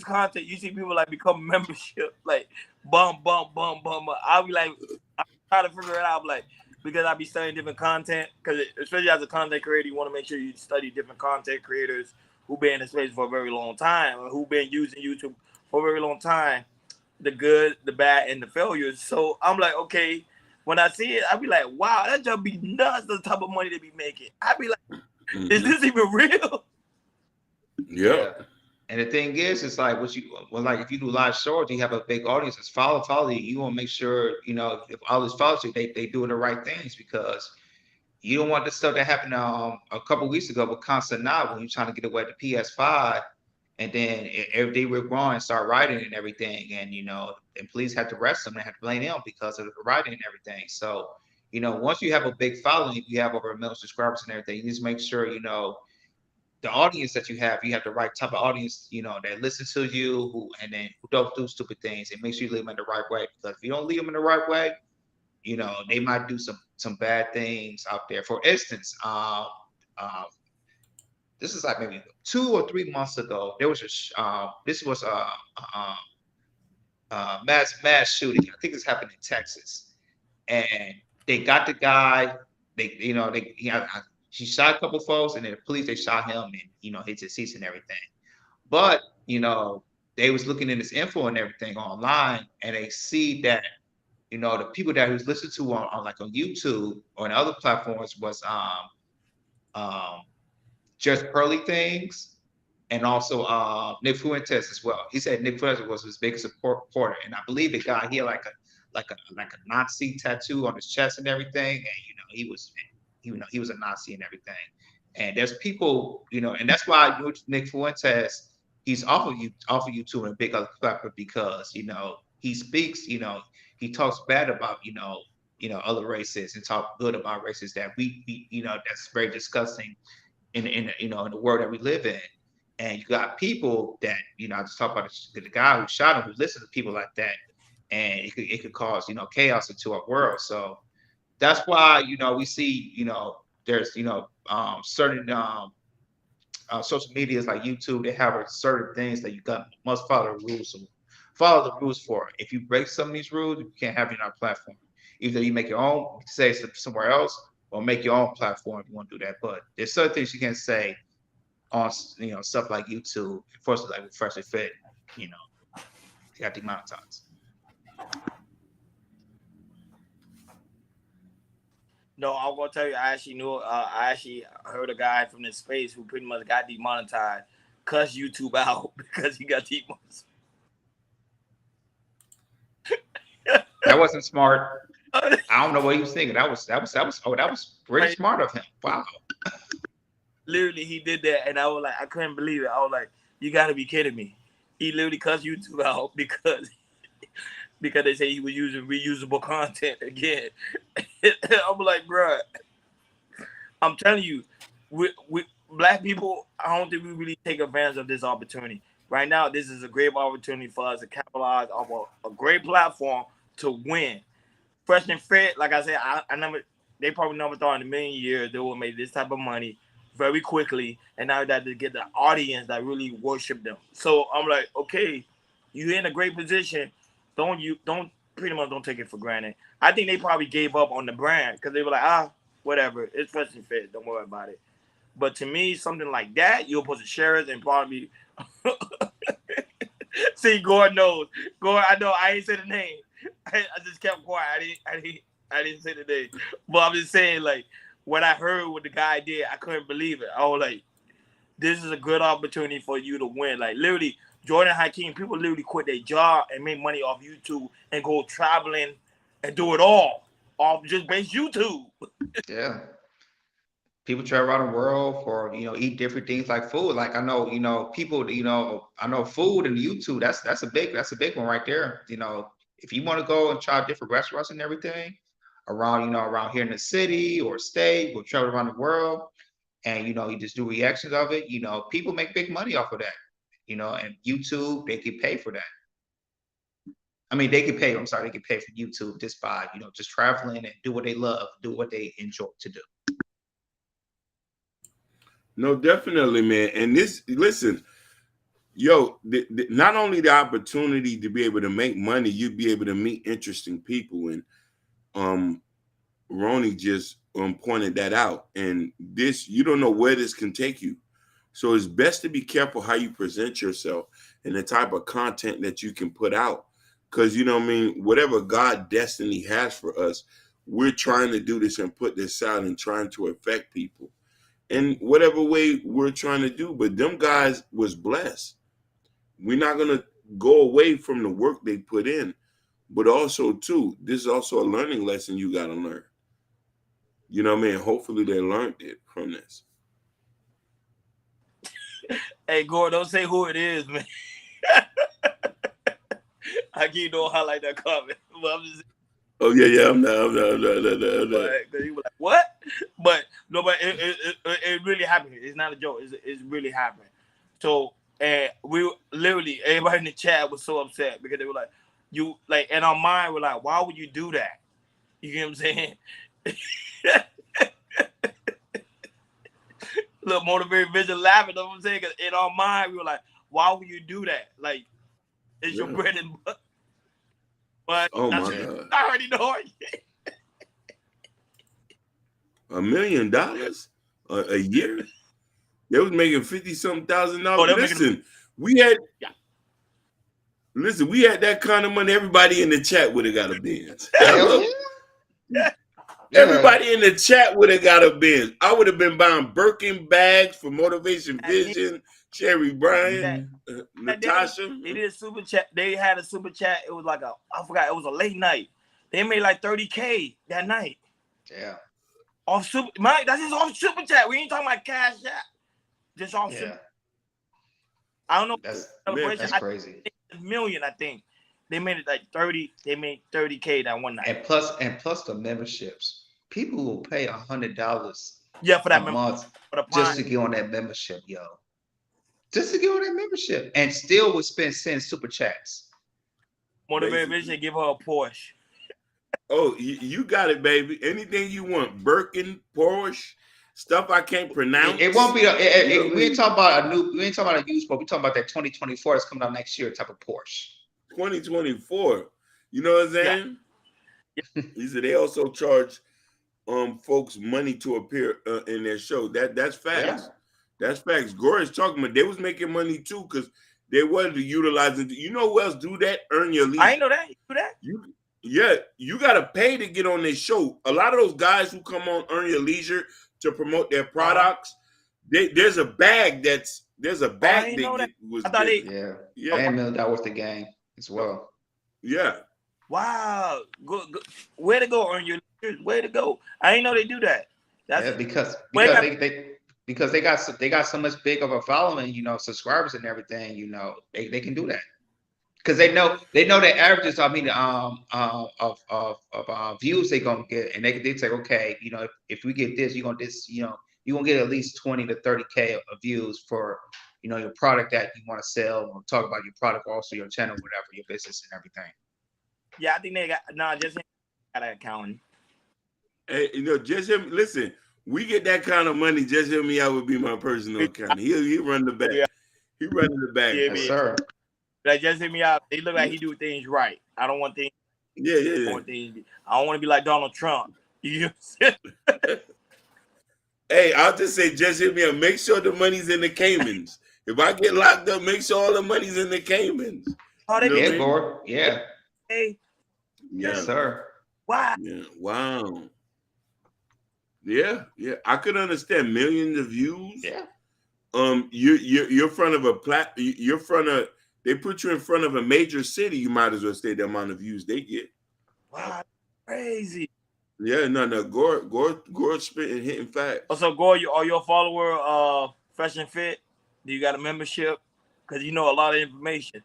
content, you see people like become membership, like bum. I'll be like, I try to figure it out, like because I be studying different content. Because especially as a content creator, you want to make sure you study different content creators who been in the space for a very long time, or who been using YouTube for a very long time. The good, the bad, and the failures. So I'm like, okay, when I see it, I'll be like, wow, that just be nuts, the type of money they be making. I'll be like, is this even real? Yeah. And the thing is, it's like like if you do live shorts, you have a big audience that's follow you. You want to make sure, you know, if all this follows you, they doing the right things, because you don't want the stuff that happened a couple weeks ago with Constant Now when you're trying to get away the PS5. And then if they were wrong and start writing and everything, and you know, and police had to arrest them, they had to blame them because of the writing and everything. So, you know, once you have a big following, you have over 1 million subscribers and everything, you just make sure, you know, the audience that you have the right type of audience, you know, that listen to you, who don't do stupid things, and make sure you lead them in the right way. Because if you don't lead them in the right way, you know, they might do some bad things out there. For instance, this is like maybe 2 or 3 months ago. There was a mass shooting. I think this happened in Texas, and they got the guy. She shot a couple folks, and then the police, they shot him, and you know, hit his seats and everything. But you know, they was looking in his info and everything online, and they see that, you know, the people that he was listening to on YouTube or on other platforms was just Pearly Things, and also Nick Fuentes as well. He said Nick Fuentes was his biggest supporter, and I believe the guy, he had like a Nazi tattoo on his chest and everything, and you know, he was a Nazi and everything. And there's people, you know, and that's why Nick Fuentes, he's off of YouTube and a big other platform, because you know, he speaks, you know, he talks bad about, you know, other races, and talk good about races that we you know, that's very disgusting in you know, in the world that we live in. And you got people that, you know, I just talk about the guy who shot him, who listened to people like that, and it could cause, you know, chaos into our world. So that's why, you know, we see, you know, there's, you know, certain social medias like YouTube, they have certain things that you must follow the rules for. If you break some of these rules, you can't have it on our platform. Either you make your own, say somewhere else, or make your own platform if you want to do that. But there's certain things you can say on, you know, stuff like YouTube, first like with Fresh and Fit, you know, you got demonetized. No, I'm gonna tell you, I actually heard a guy from this space who pretty much got demonetized, cussed YouTube out because he got demonetized. That wasn't smart. I don't know what he was thinking. That was pretty smart of him. Wow. Literally, he did that, and I was like, I couldn't believe it. I was like, you gotta be kidding me. He literally cussed YouTube out because they say he was using reusable content again. I'm like, bruh, I'm telling you, we black people, I don't think we really take advantage of this opportunity. Right now, this is a great opportunity for us to capitalize off a great platform to win. Fresh and fit, like I said, I never, they probably never thought in a million years they would make this type of money very quickly, and now that they get the audience that really worship them. So I'm like, okay, you're in a great position. Don't pretty much don't take it for granted. I think they probably gave up on the brand because they were like, whatever, it's fresh and fit, don't worry about it. But to me, something like that, you're supposed to share it and probably see. Gordon knows. Gordon, I know I ain't say the name. I just kept quiet. I didn't say the name. But I'm just saying, like, when I heard what the guy did, I couldn't believe it. I was like, this is a good opportunity for you to win. Like, literally, Jordan Hakeem, people literally quit their job and make money off YouTube and go traveling and do it all off just base YouTube. Yeah. People travel around the world for, eat different things like food. Like I know, people, I know food and YouTube, that's a big one right there. If you want to go and try different restaurants and everything around, around here in the city or state, or travel around the world, and you just do reactions of it, people make big money off of that. And YouTube, they get paid for that. I mean, they get paid, I'm sorry, they get paid for YouTube just by, just traveling and do what they love, do what they enjoy to do. No, definitely, man. And listen, yo, not only the opportunity to be able to make money, you'd be able to meet interesting people. And Ronnie just pointed that out. And this, you don't know where this can take you. So it's best to be careful how you present yourself and the type of content that you can put out. Because, whatever God destiny has for us, we're trying to do this and put this out and trying to affect people in whatever way we're trying to do. But them guys was blessed. We're not going to go away from the work they put in. But also, too, this is also a learning lesson you got to learn. Hopefully they learned it from this. Hey, Gordon, don't say who it is, man. I keep doing highlight that comment. But I'm just. Oh yeah. I'm not. But he was like, what? But no, but it really happened. It's not a joke. It's really happened. So, and we literally, everybody in the chat was so upset because they were like, in our mind, we're like, why would you do that? You get what I'm saying? Look, motivated vision laughing. You know what I'm saying? Because in our mind, we were like, why would you do that? Like, it's your bread and butter. But oh my God. I already know it. $1 million a year? They was making $50-something thousand. Listen, we had that kind of money. Everybody in the chat would have got a Benz. Everybody in the chat would have got a Benz. I would have been buying Birkin bags for Motivation Vision, Sherry Bryant, Natasha. They did a super chat. They had a super chat. It was like I forgot. It was a late night. They made like $30K that night. Yeah. Off super, Mike. That's just off super chat. We ain't talking about cash app. Just off super. I don't know. That's crazy. $1 million, I think. They made it like 30. They made $30K that one night. And plus the memberships. People will pay $100. Yeah, for that month just to get on that membership, yo. Just to get on that membership, and still would send super chats. Motivated Vision, give her a Porsche. Oh, you got it, baby. Anything you want, Birkin, Porsche, stuff I can't pronounce. It won't be. We ain't talking about We ain't talking about a used, but we talking about that 2024 that's coming out next year type of Porsche. 2024. You know what I'm saying? Yeah. He said they also charge folks money to appear in their show. That's facts. Yeah. That's facts. Gore's talking about they was making money too because they wanted to utilize it. You know who else do that? Earn Your Leisure. I ain't know that. You do Yeah, that? you gotta pay to get on this show. A lot of those guys who come on Earn Your Leisure to promote their products, there's a bag that was. I thought yeah. $1 million worth of game as well. Yeah. Wow. Good. Way to go, Earn Your Leisure. Way to go. I didn't know they do that. That's because they got so much big of a following, subscribers and everything, they can do that. because they know the averages. I mean, of views they're gonna get, and they say, okay, you know, if we get this, you're gonna get at least 20 to 30K of views for, you know, your product that you want to sell, or talk about your product, also your channel, whatever, your business and everything. Yeah, I think they got just got that accounting. Hey, you know, just him. Listen, we get that kind of money. Just hear me out would be my personal account. He run the back. Yeah. He running the back. Yeah, Yes, sir. Like, just hit me out. They look like he do things right. I don't want things. Yeah. I don't want to be like Donald Trump. You know? Hey, I'll just say, just hit me up. Make sure the money's in the Caymans. If I get locked up, make sure all the money's in the Caymans. Oh, they Yeah, Gord. Yeah. Hey, Yes, sir. wow. Yeah. Wow. Yeah. I could understand millions of views. Yeah. You're front of they put you in front of a major city, you might as well stay the amount of views they get. Wow, crazy. Yeah, no. Gore spitting hitting facts. Also, Gore, are you a follower Fresh and Fit? Do you got a membership? Because you know a lot of information.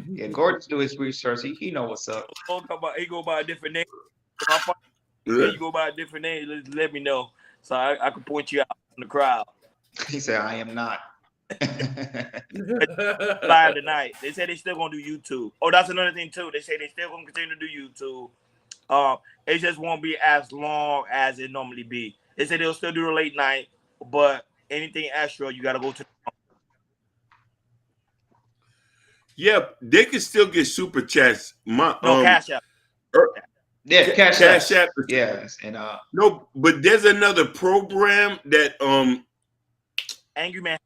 Yeah, Gordon's do his research. He know what's up. He go by a different name. You go by a different name, let me know. So I can point you out in the crowd. He said, I am not. Live tonight. They say they still gonna do YouTube. Oh, that's another thing too. They say they still gonna continue to do YouTube. It just won't be as long as it normally be. They say they'll still do the late night, but anything extra, you gotta go to. Yeah, they can still get super chats. Cash App. Yeah, Cash App. Yes, and no, but there's another program that Angry Man.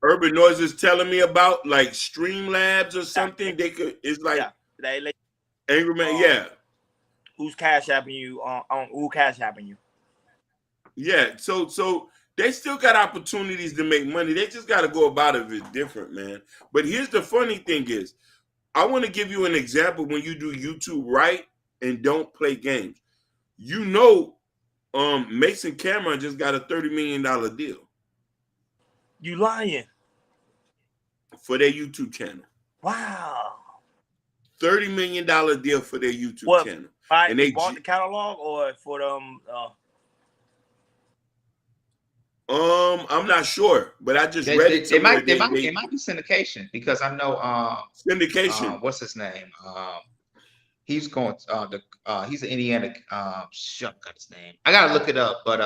Urban Noise is telling me about, like Streamlabs or something. They could. It's like Angry Man. Who's Cash Apping you? Who Cash Apping you? Yeah. So they still got opportunities to make money. They just got to go about it different, man. But here's the funny thing is, I want to give you an example when you do YouTube right and don't play games. You know, Mason Cameron just got a $30 million deal. You lying? For their YouTube channel. Wow. $30 million deal for their YouTube channel. And they bought the catalog or for them? I'm not sure, but I just read it. It might be syndication, because I know syndication. What's his name? He's going he's an Indiana got his name. I gotta look it up, but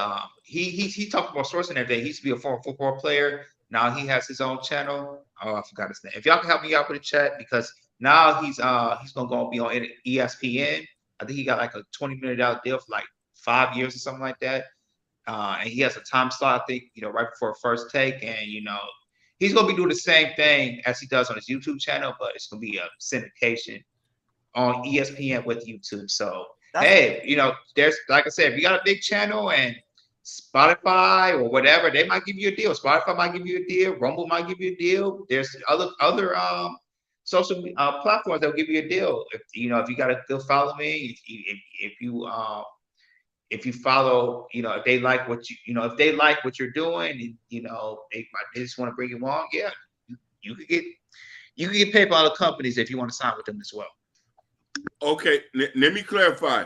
he talked about sourcing everything. He used to be a former football player. Now he has his own channel. Oh, I forgot his name. If y'all can help me out with the chat, because now he's gonna go be on ESPN. I think he got like a $20 million deal for like 5 years or something like that. And he has a time slot, I think, right before first take, and he's gonna be doing the same thing as he does on his YouTube channel, but it's gonna be a syndication on ESPN with YouTube. So hey, there's, like I said, if you got a big channel and Spotify or whatever, they might give you a deal. Spotify might give you a deal. Rumble might give you a deal. There's other social platforms that will give you a deal. If you got a good following, if you follow, if they like what if they like what you're doing, and they just want to bring you along, yeah, you could get paid by other companies if you want to sign with them as well. Okay, let me clarify.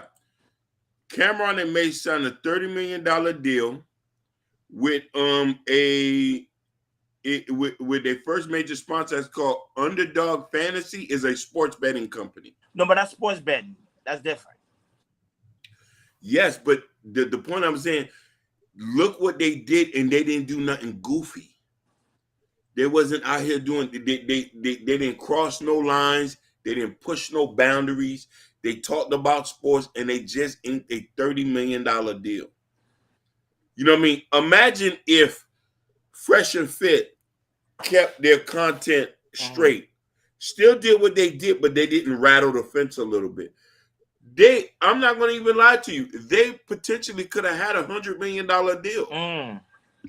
Cameron and Mace signed a $30 million deal with with their first major sponsor. It's called Underdog Fantasy. Is a sports betting company. No, but that's sports betting. That's different. Yes, but the point I'm saying, look what they did, and they didn't do nothing goofy. They wasn't out here doing. They didn't cross no lines. They didn't push no boundaries. They talked about sports, and they just inked a $30 million deal. You know what I mean? Imagine if Fresh and Fit kept their content straight, still did what they did, but they didn't rattle the fence a little bit. I'm not going to even lie to you. They potentially could have had $100 million deal.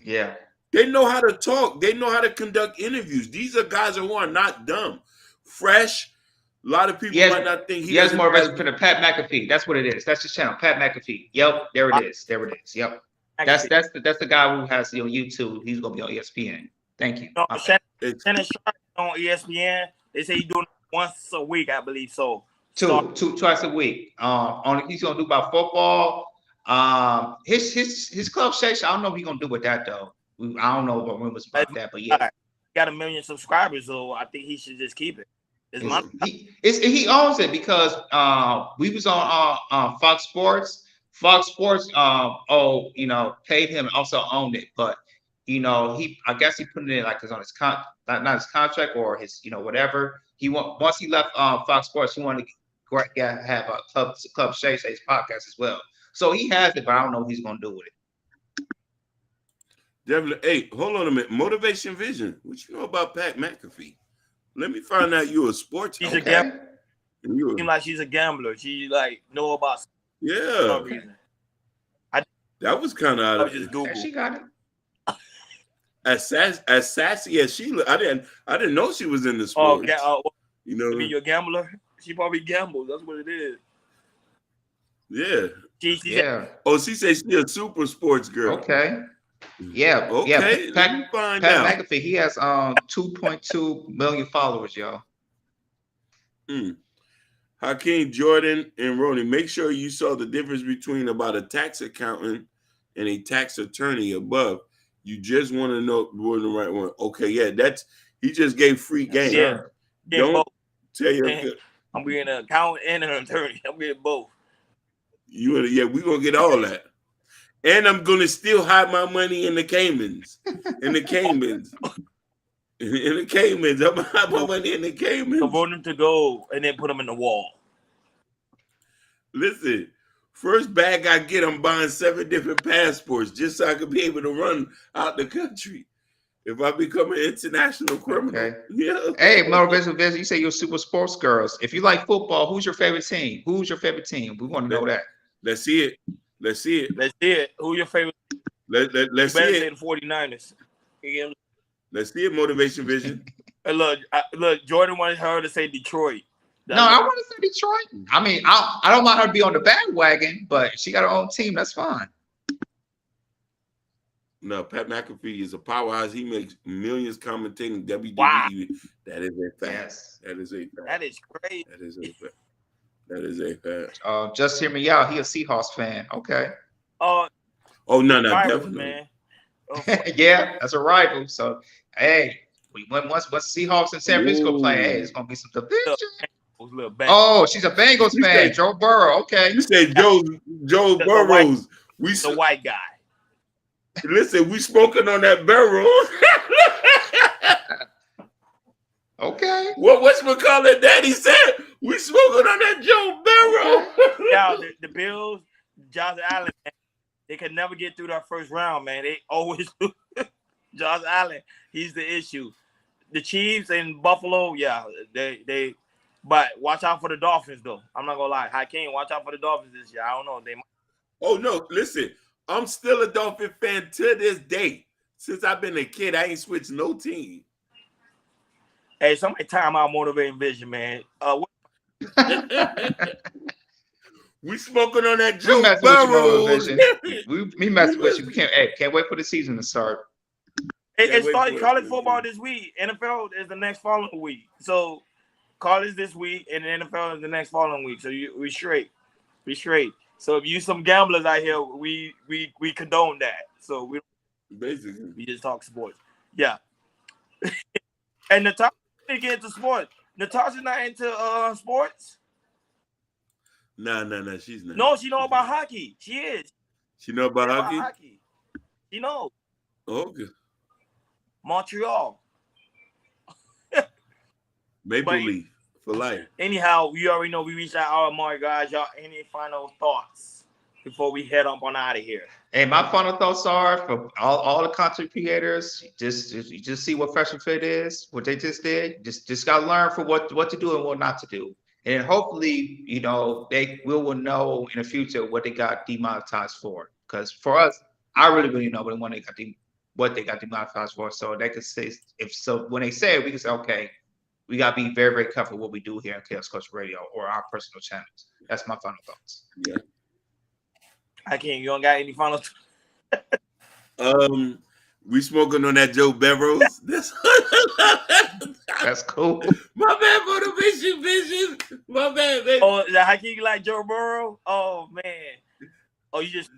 Yeah. They know how to talk. They know how to conduct interviews. These are guys who are not dumb. Fresh. A lot of people might not think he has more resume. Pat McAfee. That's what it is. That's his channel, Pat McAfee. Yep, there it is. There it is. Yep. That's the guy who has YouTube. He's gonna be on ESPN. Thank you. No, Shannon Sharp on ESPN. They say he's doing it once a week, I believe. So twice a week. He's gonna do about football. His club station. I don't know what he's gonna do with that though. I don't know what rumors about that, but yeah, he got 1 million subscribers, so I think he should just keep it. He owns it because we was on Fox Sports. Fox Sports paid him and also owned it, but I guess he put it in like it's on his not his contract or his whatever. Once he left Fox Sports, he wanted to have a club Shay Shay's podcast as well. So he has it, but I don't know what he's gonna do with it. Definitely. Hey, hold on a minute. Motivation Vision. What you know about Pat McAfee? Let me find out you're a sports. She's a gambler. Seems like she's a gambler. She like know about for no reason. That was kind of out of just Google. She got it. As sassy as she looked, I didn't know she was in the sports. You know, you're a gambler. She probably gambles. That's what it is. Yeah. Yeah. Oh, she says she's a super sports girl. Okay. Yeah. Okay. Yeah. Pat McAfee, he has 2.2 million followers, y'all. Hakeem, Jordan, and Ronnie, make sure you saw the difference between about a tax accountant and a tax attorney above. You just want to know we're the right one. Okay, yeah, he just gave free game. Yeah. Don't tell you. I'm being an accountant and an attorney. I'm getting both. We're gonna get all that. And I'm gonna still hide my money in the Caymans. In the Caymans. In the Caymans. I'm gonna hide my money in the Caymans. I want them to go and then put them in the wall. Listen, first bag I get, I'm buying 7 different passports just so I can be able to run out the country. If I become an international criminal. Okay. Yeah. Hey, Motivation Vision, you say you're super sports girls. If you like football, who's your favorite team? Who's your favorite team? We want to know that. Let's see it. Let's see it. Let's see it. Who your favorite? Let's see it. The 49ers. Let's see it, Motivation Vision. Look, Jordan wanted her to say Detroit. No, I want to say Detroit. I mean, I don't want her to be on the bandwagon, but she got her own team. That's fine. No, Pat McAfee is a powerhouse. He makes millions commentating WWE. Wow. That is a fact. Yes. That is a fact. That is crazy. That is a fact. That is a fact. Just hear me out. He a Seahawks fan. Okay. Oh no, Rivals, definitely, man. Yeah, that's a rival. So hey, once Seahawks and San Francisco play, hey, it's gonna be some division. Oh, she's a Bengals fan. Joe Burrow. Okay. You say Joe Burrows. The white guy. Listen, we smoking on that barrel. Okay. What's McCullough Daddy said? We smoking on that Joe Burrow. Yeah, the Bills, Josh Allen, man, they could never get through that first round, man. They always do. Josh Allen, he's the issue. The Chiefs and Buffalo, yeah, they. But watch out for the Dolphins, though. I'm not gonna lie, Hakeem, watch out for the Dolphins this year. I don't know. They might. Oh no, listen. I'm still a Dolphin fan to this day. Since I've been a kid, I ain't switched no team. Hey, somebody time out Motivating Vision, man. We smoking on that Joe Burrow. We messing with you. We can't wait for the season to start. It started college football this week. NFL is the next following week. So college this week and the NFL is the next following week. So we straight. We straight. So if you some gamblers out here, we condone that. So we just talk sports. Yeah. And Natasha didn't get into sports. Natasha's not into sports. No, she's not. No, she know about hockey. She is. She know about hockey? She knows. Okay. Montreal. Maple Leaf for life. Anyhow, you already know we reached our hour mark, guys. Y'all, any final thoughts before we head up on out of here? Hey, my final thoughts are for all the content creators. Just see what Fresh and Fit is, what they just did. Just gotta learn for what to do and what not to do. And hopefully, they will know in the future what they got demonetized for. Because for us, I really know what they got demonetized for. So they could say when they say it, we can say, okay, we gotta be very, very careful what we do here on Chaos Coach Radio or our personal channels. That's my final thoughts. Yeah. I can't. You don't got any final? We smoking on that Joe Beveros. That's cool. My bad, motivation vision. My bad, baby. Oh, is that Hakeem like Joe Burrow? Oh man. Oh, you just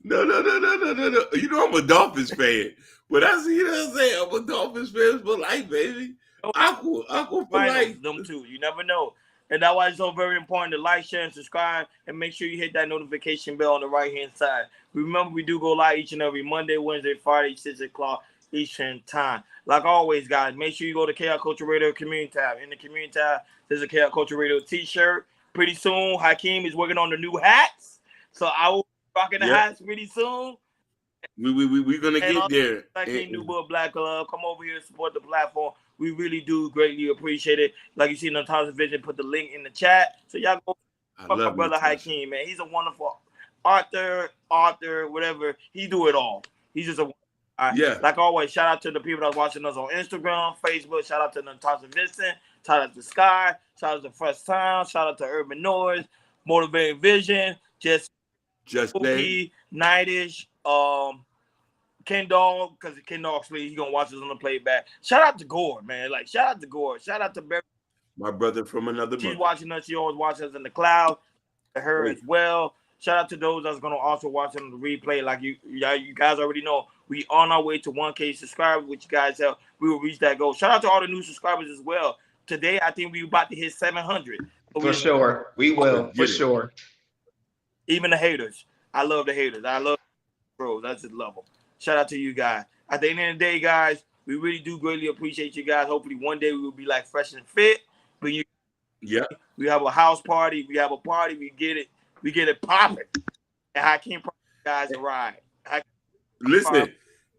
No. You know I'm a Dolphins fan, but you know what I'm saying. I'm a Dolphins fan for life, baby. Aqua for life. them too. You never know. And that's why it's so very important to like, share, and subscribe, and make sure you hit that notification bell on the right-hand side. Remember, we do go live each and every Monday, Wednesday, Friday, 6 o'clock Eastern time. Like always, guys, make sure you go to Chaos Culture Radio Community tab. In the Community tab, there's a Chaos Culture Radio t-shirt. Pretty soon, Hakeem is working on the new hats. So I will be rocking the hats pretty soon. We're going to get there. Hakeem New Book Black Club. Come over here and support the platform. We really do greatly appreciate it. Like you see, Natasha Vision put the link in the chat. So y'all go fuck my brother Hakeem, man. He's a wonderful author, whatever. He do it all. He's just a like always, shout out to the people that's watching us on Instagram, Facebook. Shout out to Natasha Vincent. Shout out to Sky. Shout out to Fresh Sound. Shout out to Urban Noise, Motivating Vision, Just Spooky, Nightish, Ken Dog, because Ken Dog sleep, he gonna watch us on the playback. Shout out to Gore, man. Like shout out to Gore. Shout out to Barry. My brother from another mother. She's watching us. She always watches us in the cloud. To her as well. Shout out to those that's gonna also watch on the replay. Like you guys already know, we on our way to 1K subscribers, which you guys have. We will reach that goal. Shout out to all the new subscribers as well. Today, I think we about to hit 700. For sure, we will. For sure. Even the haters. I love the haters. I love bros. That's the level. Shout out to you guys. At the end of the day, guys, we really do greatly appreciate you guys. Hopefully, one day we will be like fresh and fit. But we have a house party. We have a party. We get it popping. And Hakeem guys a ride. Listen,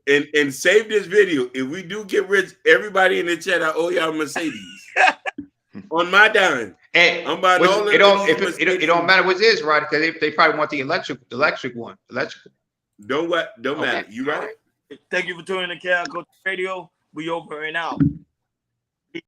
and save this video. If we do get rich, everybody in the chat, I owe y'all Mercedes. On my dime. And I'm buying all it don't matter what it is, right? Because they probably want the electric one. Don't matter. You right. Thank you for tuning in to Chaos Culture Radio. We over and out.